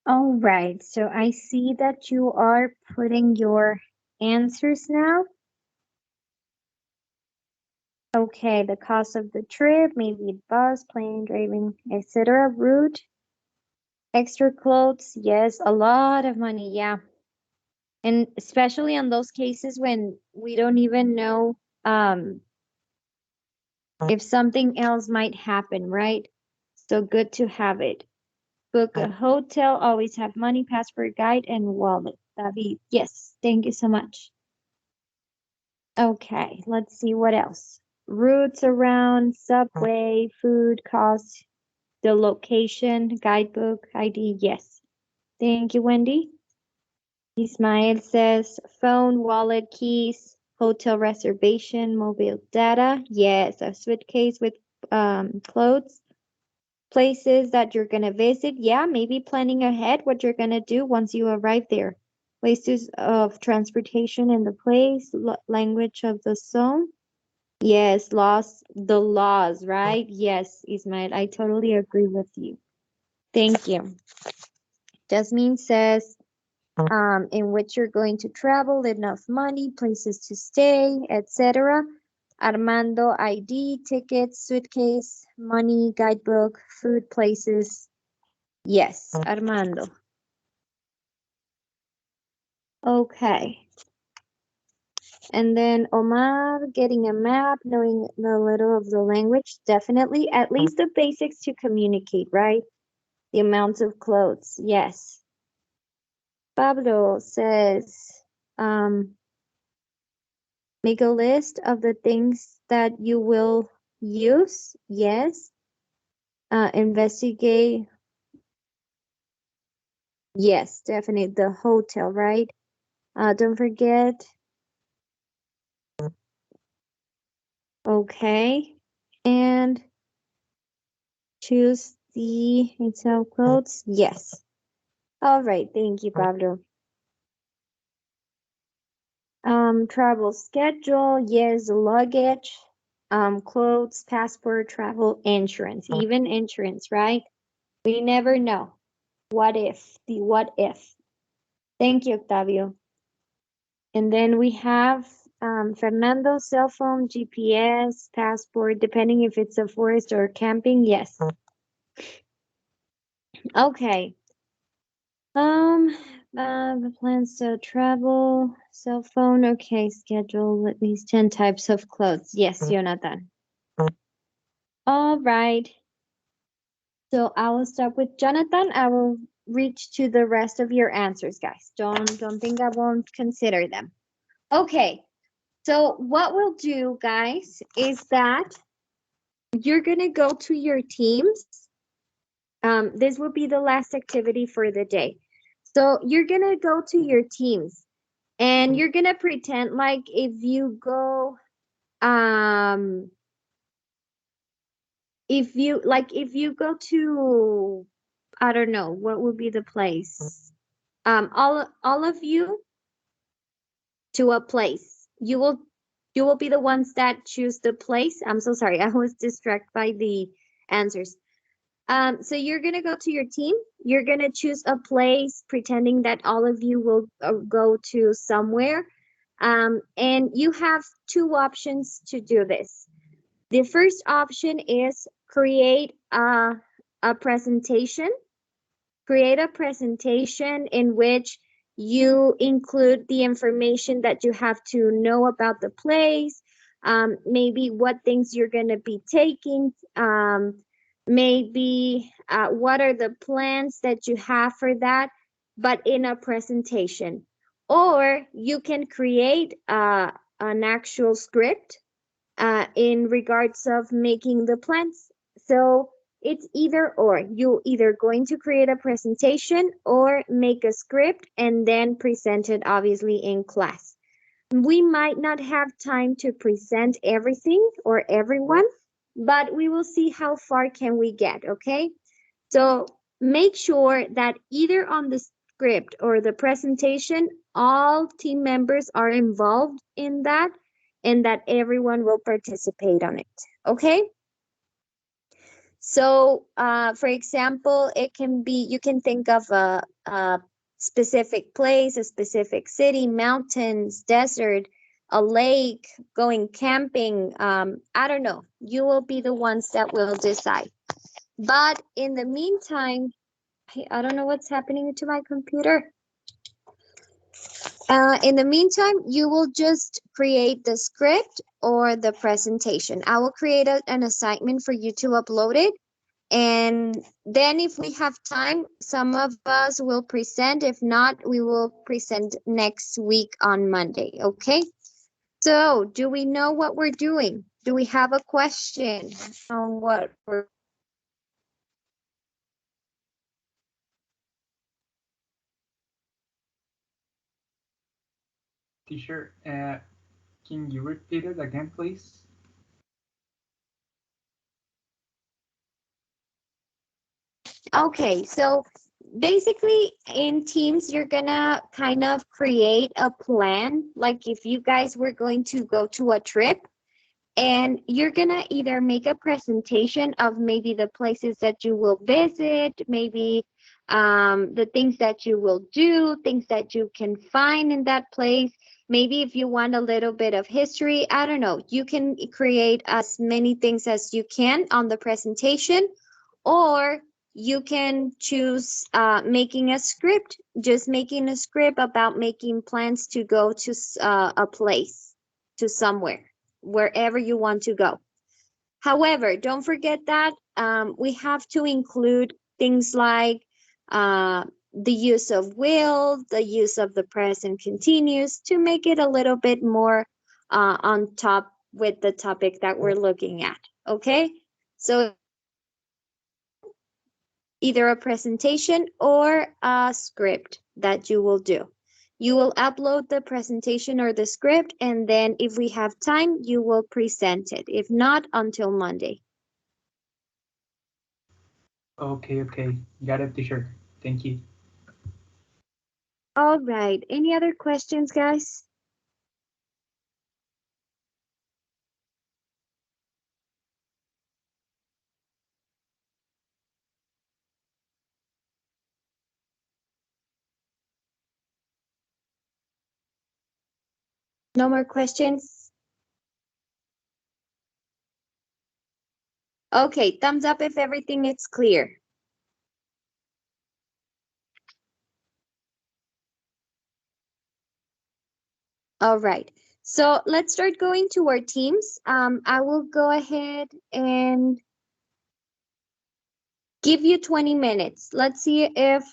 All right, so I see that you are putting your answers now. Okay, the cost of the trip, maybe bus, plane, driving, etc. Route, extra clothes, yes, a lot of money, yeah. And especially on those cases when we don't even know if something else might happen, right? So good to have it. Book a hotel, always have money, passport, guide, and wallet. David, yes, thank you so much. Okay, let's see what else. Routes around, subway, food, cost, the location, guidebook, ID, yes. Thank you, Wendy. Ismail says phone, wallet, keys, hotel reservation, mobile data, yes. A suitcase with clothes. Places that you're gonna visit, yeah, maybe planning ahead what you're gonna do once you arrive there. Places of transportation in the place, language of the zone. Yes, the laws, right? Yes, Ismail, I totally agree with you. Thank you. Jasmine says, in which you're going to travel, enough money, places to stay, etc. Armando, ID, tickets, suitcase, money, guidebook, food, places. Yes, Armando. Okay. And then Omar, getting a map, knowing a little of the language, definitely. At least the basics to communicate, right? The amounts of clothes, yes. Pablo says, make a list of the things that you will use, yes. Investigate, yes, definitely. The hotel, right? Don't forget. Okay. And choose the hotel clothes, yes. All right, thank you, Pablo. Travel schedule, yes, luggage, clothes, passport, travel, insurance, even insurance, right? We never know. What if? The what if. Thank you, Octavio. And then we have Fernando, cell phone, GPS, passport, depending if it's a forest or camping, yes. Okay. The plans to travel, cell phone, okay, schedule at least 10 types of clothes. Yes, Jonathan. All right. So I will start with Jonathan. I will reach to the rest of your answers, guys. Don't think I won't consider them. Okay. So what we'll do, guys, is that you're gonna go to your teams. This will be the last activity for the day. So you're gonna go to your teams and you're gonna pretend like if you go, if you go to, I don't know, what would be the place? All of you to a place. You will be the ones that choose the place. I'm so sorry, I was distracted by the answers. So you're gonna go to your team. You're gonna choose a place, pretending that all of you will go to somewhere. And you have two options to do this. The first option is create a presentation. Create a presentation in which you include the information that you have to know about the place, maybe what things you're going to be taking, maybe what are the plans that you have for that, but in a presentation. Or you can create an actual script in regards of making the plans. So it's either or. You either going to create a presentation or make a script and then present it obviously in class. We might not have time to present everything or everyone, but we will see how far can we get, okay? So make sure that either on the script or the presentation, all team members are involved in that and that everyone will participate on it, okay? So, for example, it can be, you can think of a specific place, a specific city, mountains, desert, a lake, going camping. I don't know. You will be the ones that will decide. But in the meantime, I don't know what's happening to my computer. In the meantime, you will just create the script or the presentation. I will create an assignment for you to upload it. And then if we have time, some of us will present. If not, we will present next week on Monday, okay? So, do we know what we're doing? Do we have a question on what we're Teacher, can you repeat it again, please? Okay, so basically in Teams, you're gonna kind of create a plan. Like if you guys were going to go to a trip, and you're gonna either make a presentation of maybe the places that you will visit, maybe the things that you will do, things that you can find in that place. Maybe if you want a little bit of history, I don't know, you can create as many things as you can on the presentation, or you can choose making a script, just making a script about making plans to go to a place, to somewhere, wherever you want to go. However, don't forget that we have to include things like the use of will, the use of the present continuous to make it a little bit more on top with the topic that we're looking at. Okay? So either a presentation or a script that you will do. You will upload the presentation or the script, and then if we have time, you will present it. If not, until Monday. Okay, okay. Got it, teacher. Thank you. All right. Any other questions, guys? No more questions? Okay, thumbs up if everything is clear. All right. So let's start going to our teams. I will go ahead and give you 20 minutes. Let's see if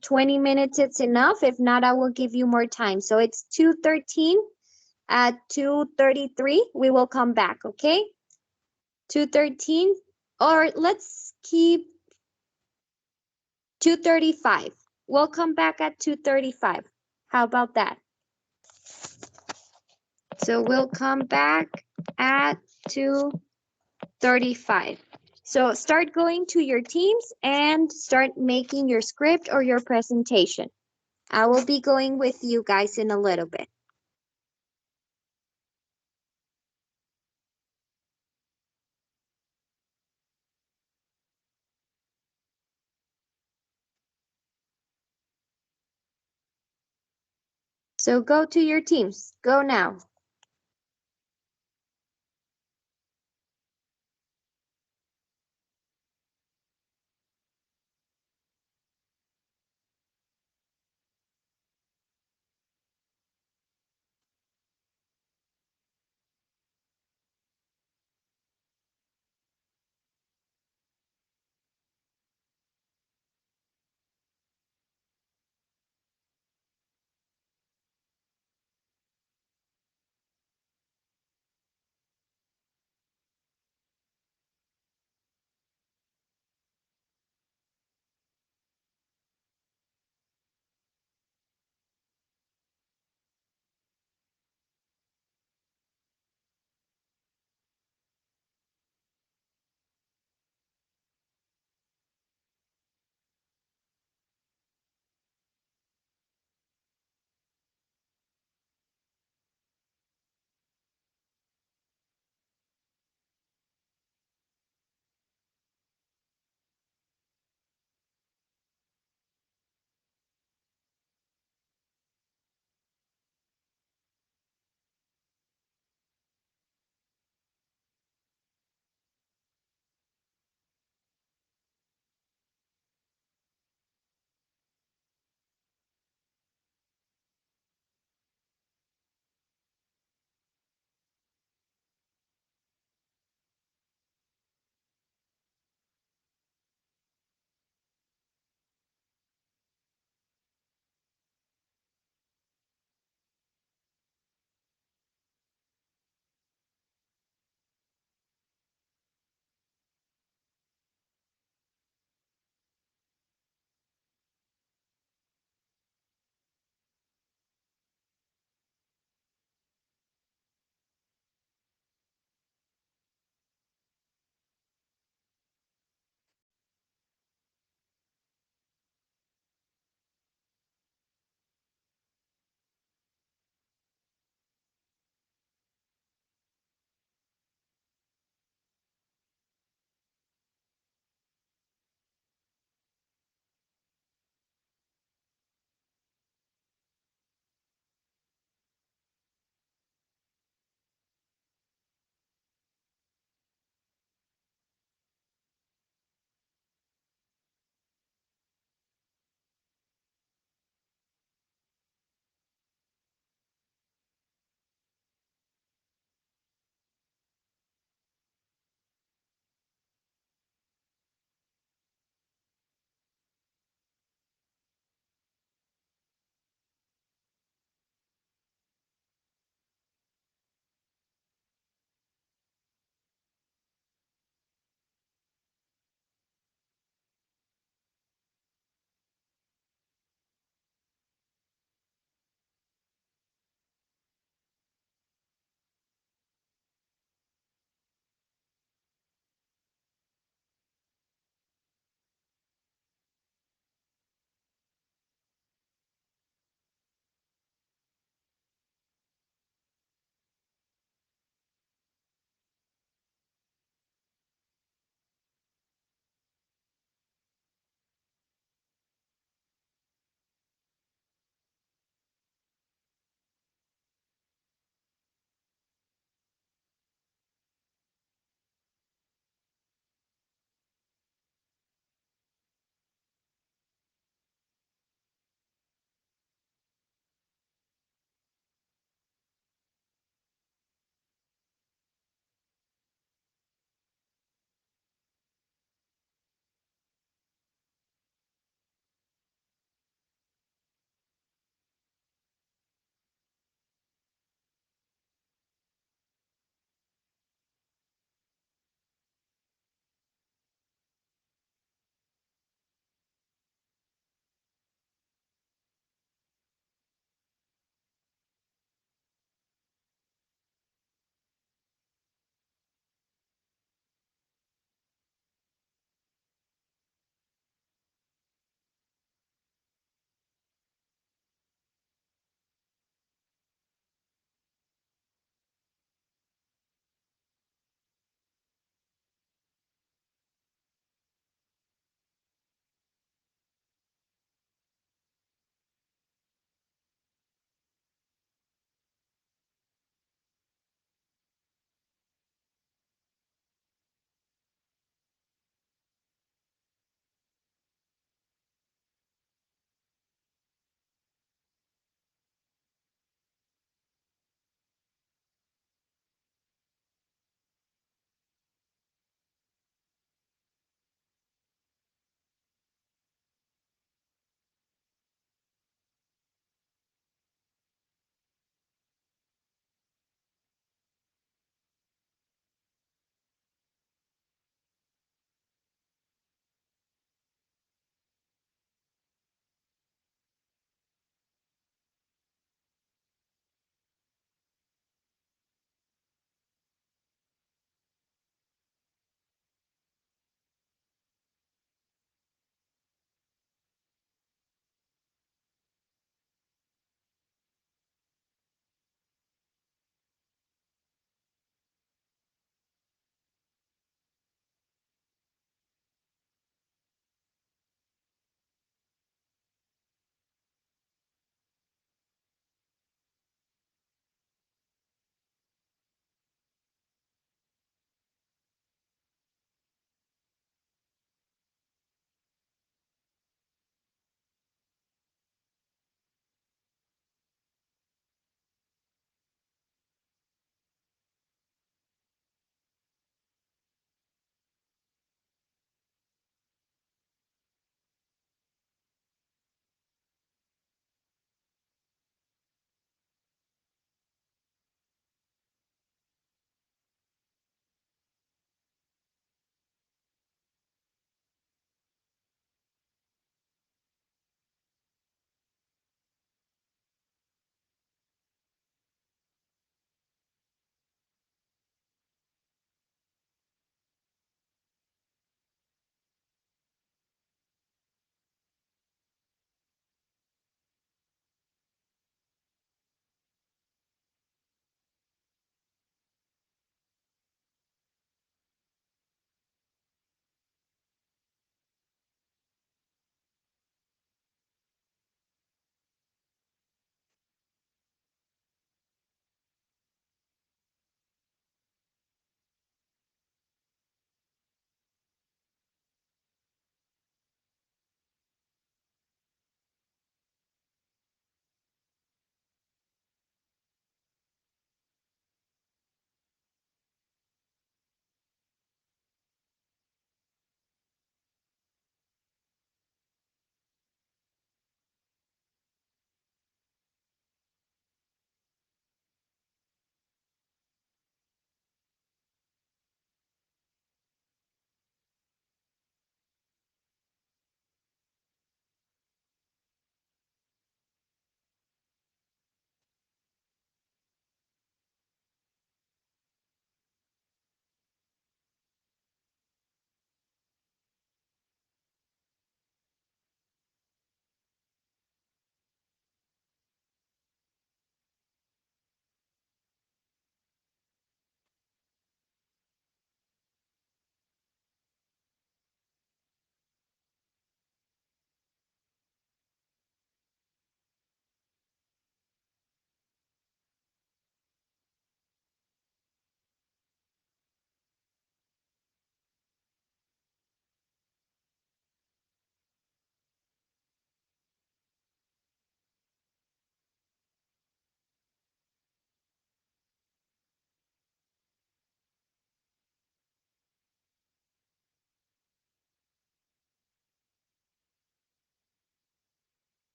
20 minutes is enough. If not, I will give you more time. So it's 2:13. At 2:33, we will come back, okay? 2:13, or let's keep 2:35. We'll come back at 2:35. How about that? So we'll come back at 2:35. So start going to your teams and start making your script or your presentation. I will be going with you guys in a little bit. So go to your teams. Go now.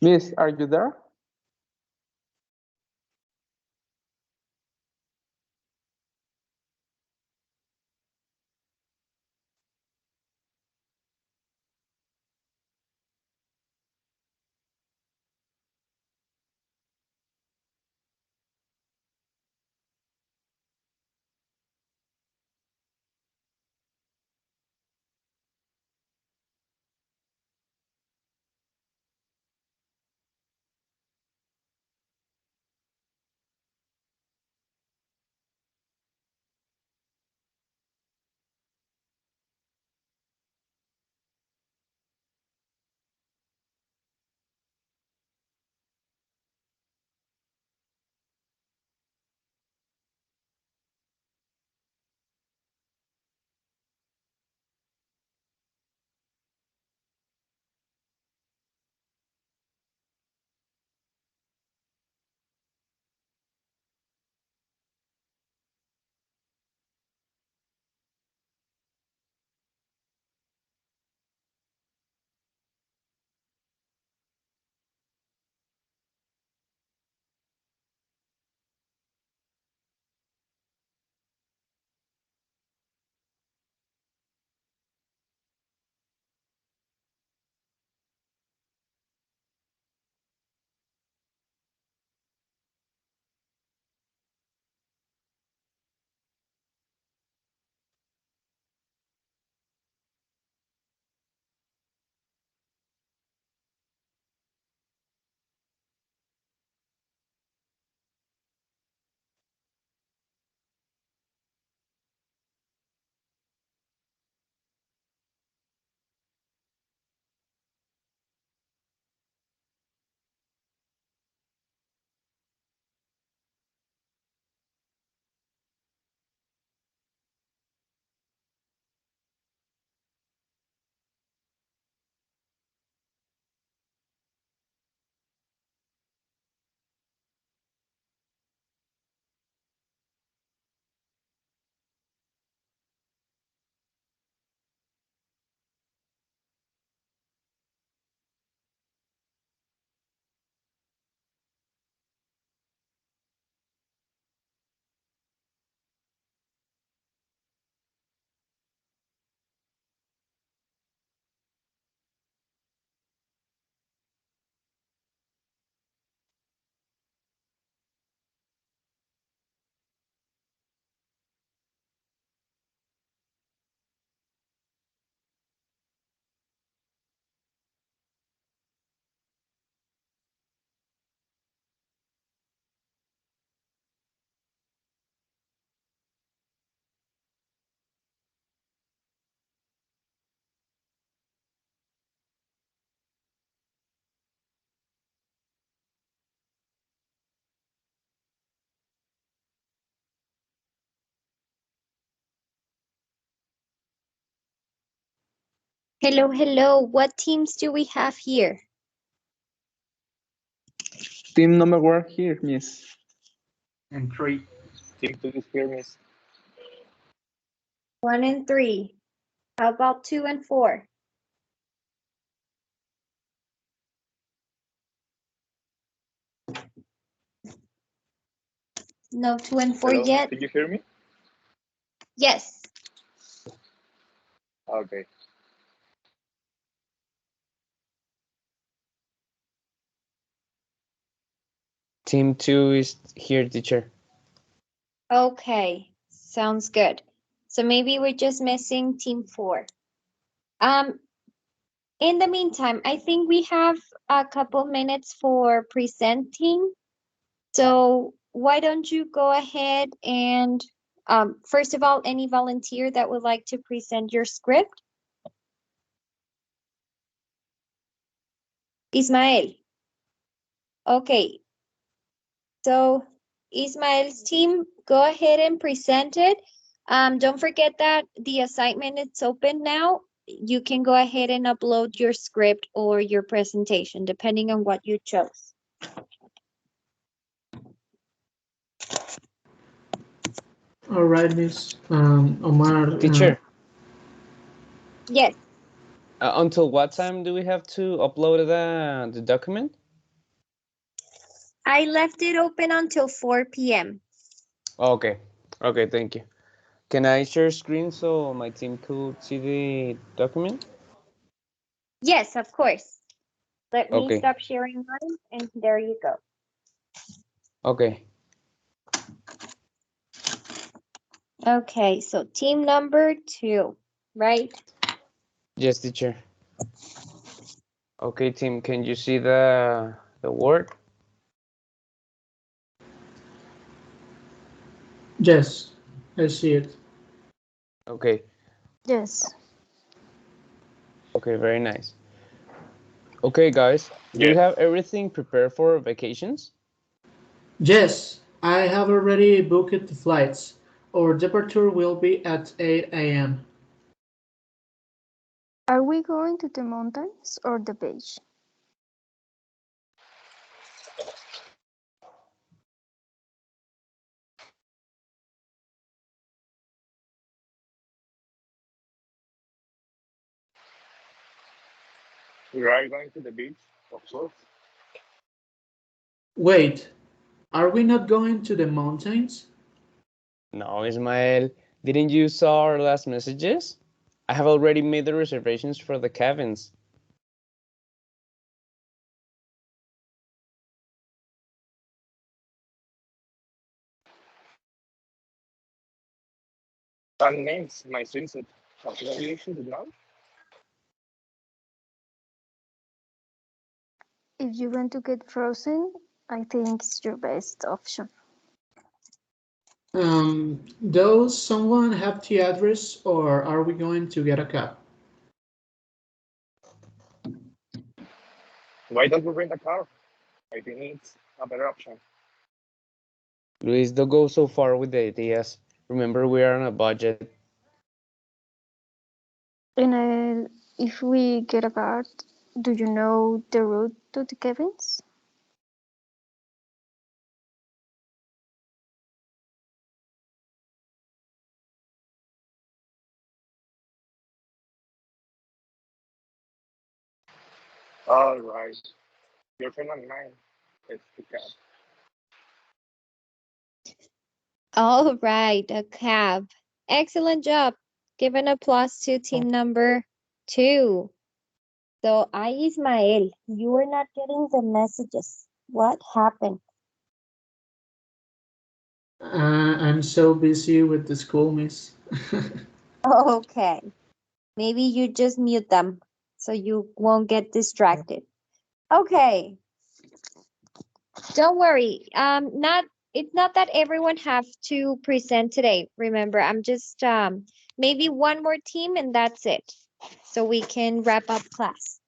Miss, are you there? Hello, hello. What teams do we have here? Team number 1 here, Miss. And 3. Team 2 is here, Miss. 1 and 3. How about 2 and 4? No 2 and 4 Hello, yet? can you hear me? Yes. Okay. Team 2 is here, teacher. Okay, sounds good. So maybe we're just missing team 4. In the meantime, I think we have a couple minutes for presenting. So why don't you go ahead and, first of all, any volunteer that would like to present your script? Ismael. Okay. So Ismael's team, go ahead and present it. Don't forget that the assignment is open now. You can go ahead and upload your script or your presentation, depending on what you chose. All right, Miss. Omar. Teacher, Yes. until what time do we have to upload the document? I left it open until 4 p.m. Okay. Okay, thank you. Can I share screen so my team could see the document? Yes, of course. Let me Okay. stop sharing mine, and there you go. Okay. Okay, so team number 2, right? Yes, teacher. Okay, team, can you see the word? Yes, I see it. Okay. Yes. Okay, very nice. Okay, guys, do you have everything prepared for vacations? Yes, I have already booked the flights. Our departure will be at 8 a.m. Are we going to the mountains or the beach? We are going to the beach, of course. Wait, are we not going to the mountains? No, Ismael. Didn't you saw our last messages? I have already made the reservations for the cabins. That means my swimsuit. Congratulations, did not? If you want to get frozen, I think it's your best option. Does someone have the address or are we going to get a cab? Why don't we rent a car? I think it's a better option. Luis, don't go so far with the ideas. Remember, we are on a budget. And if we get a car, do you know the route to the cabins? All right. Your friend and mine. It's the cab. All right, a cab. Excellent job. Give an applause to team number 2. So, Ismael, you are not getting the messages. What happened? I'm so busy with the school, miss. Okay. Maybe you just mute them so you won't get distracted. Okay. Don't worry. It's not that everyone have to present today. Remember, I'm just maybe one more team and that's it. So we can wrap up class.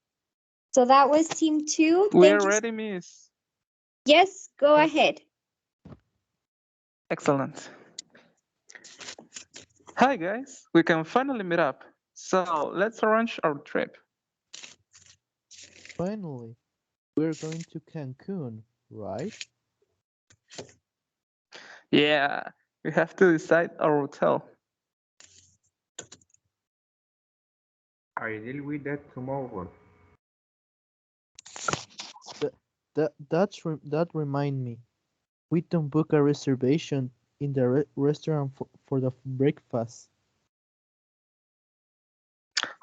So that was team 2. We Thank are you. ready, miss. Yes, go ahead. Excellent. Hi, guys. We can finally meet up. So let's arrange our trip. Finally, we're going to Cancun, right? Yeah, we have to decide our hotel. I deal with that tomorrow. That remind me. We don't book a reservation in the restaurant for the breakfast.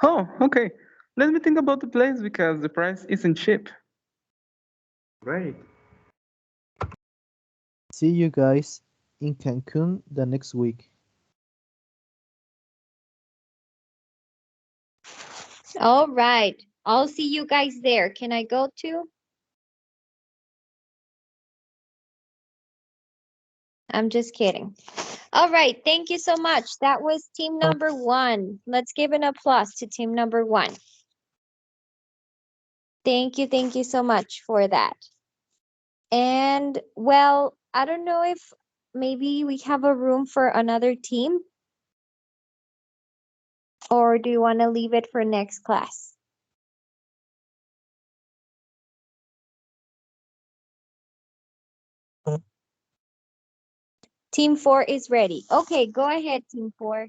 Oh, okay. Let me think about the place because the price isn't cheap. Great. See you guys in Cancun the next week. All right. I'll see you guys there. Can I go too? I'm just kidding. All right. Thank you so much. That was team number 1. Let's give an applause to team number 1. Thank you so much for that. And well, I don't know if maybe we have a room for another team, or do you want to leave it for next class? Team 4 is ready. Okay, go ahead, team 4.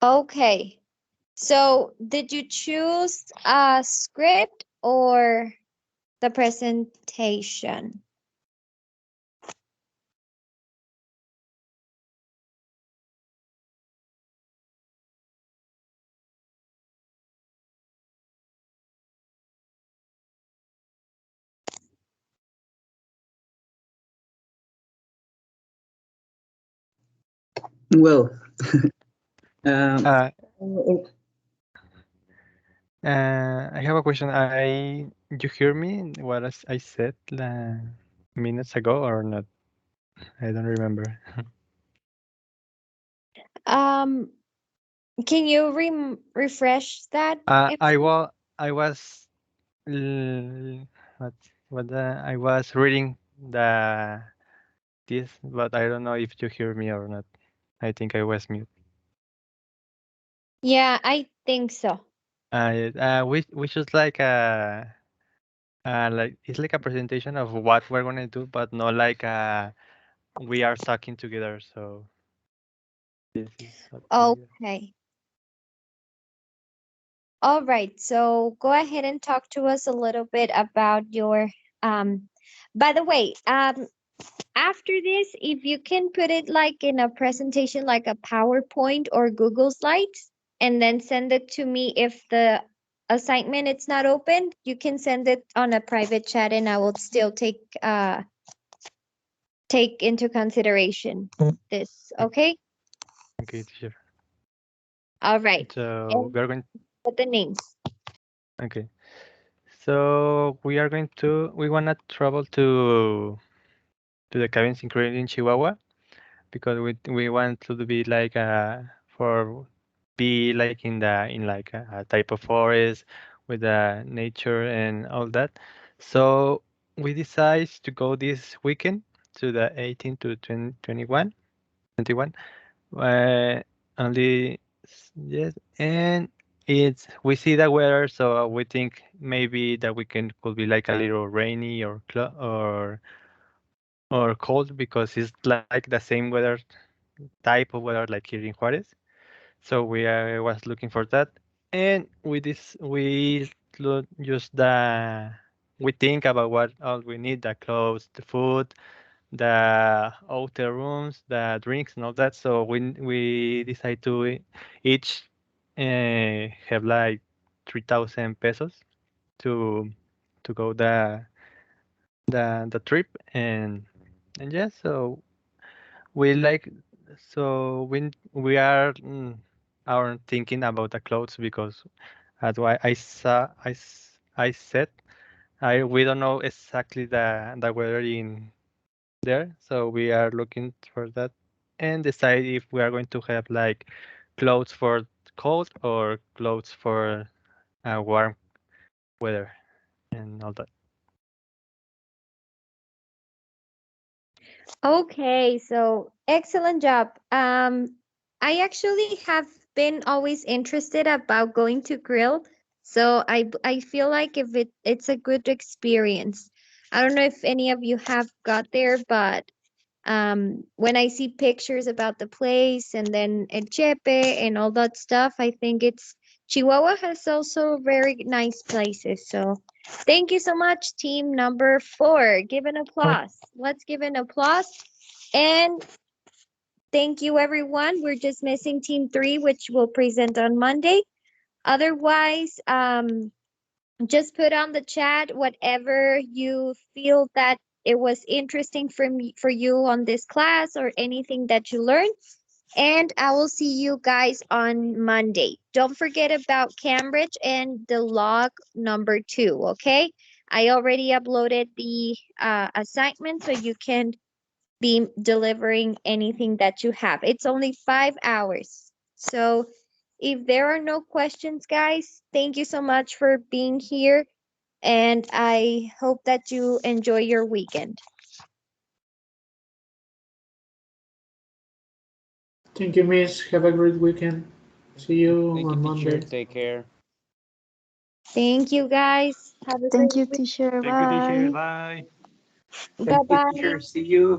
Okay. So did you choose a script or the presentation? Well, Uh, I have a question. You hear me? What I said minutes ago or not? I don't remember. Um, can you refresh that? I was l- what I was reading this, but I don't know if you hear me or not. I think I was mute. Yeah, I think so. We should like it's like a presentation of what we're gonna do, but not like we are talking together. So this is what Okay. All right. So go ahead and talk to us a little bit about your by the way, after this, if you can put it like in a presentation like a PowerPoint or Google Slides and then send it to me if the assignment it's not open, you can send it on a private chat and I will still take into consideration this, okay? Okay, teacher. All right. So we are going. Put the names. Okay. So we wanna travel to the cabins in Chihuahua because we want to be like be like in like a type of forest with nature and all that. So we decide to go this weekend to the 18 to 20, 21. Uh, only yes, and we see the weather, so we think maybe the weekend could be like a little rainy or or cold because it's like the same weather type of weather like here in Juarez. So we was looking for that, and with this use we think about what all we need: the clothes, the food, the hotel rooms, the drinks, and all that. So we decide to each have like 3,000 pesos to go the trip and yeah. So we like we are thinking about the clothes because that's why I said we don't know exactly the weather in there, so we are looking for that and decide if we are going to have like clothes for cold or clothes for warm weather and all that. Okay, so excellent job. I actually have been always interested about going to grill, so I feel like if it's a good experience. I don't know if any of you have got there, but when I see pictures about the place and then El Chepe and all that stuff, I think it's Chihuahua has also very nice places. So thank you so much, team number 4. Give an applause. Let's give an applause. And thank you, everyone. We're just missing team 3, which we'll present on Monday. Otherwise, just put on the chat whatever you feel that it was interesting for you on this class or anything that you learned. And I will see you guys on Monday. Don't forget about Cambridge and the log number 2, okay? I already uploaded the assignment so you can be delivering anything that you have. It's only 5 hours. So if there are no questions, guys, thank you so much for being here. And I hope that you enjoy your weekend. Thank you, Miss. Have a great weekend. See you Thank you, on teacher. Monday. Take care. Thank you, guys. Have a Thank great you, week. teacher. Thank you, teacher. Bye. Bye. Thank you, Bye-bye. teacher. See you.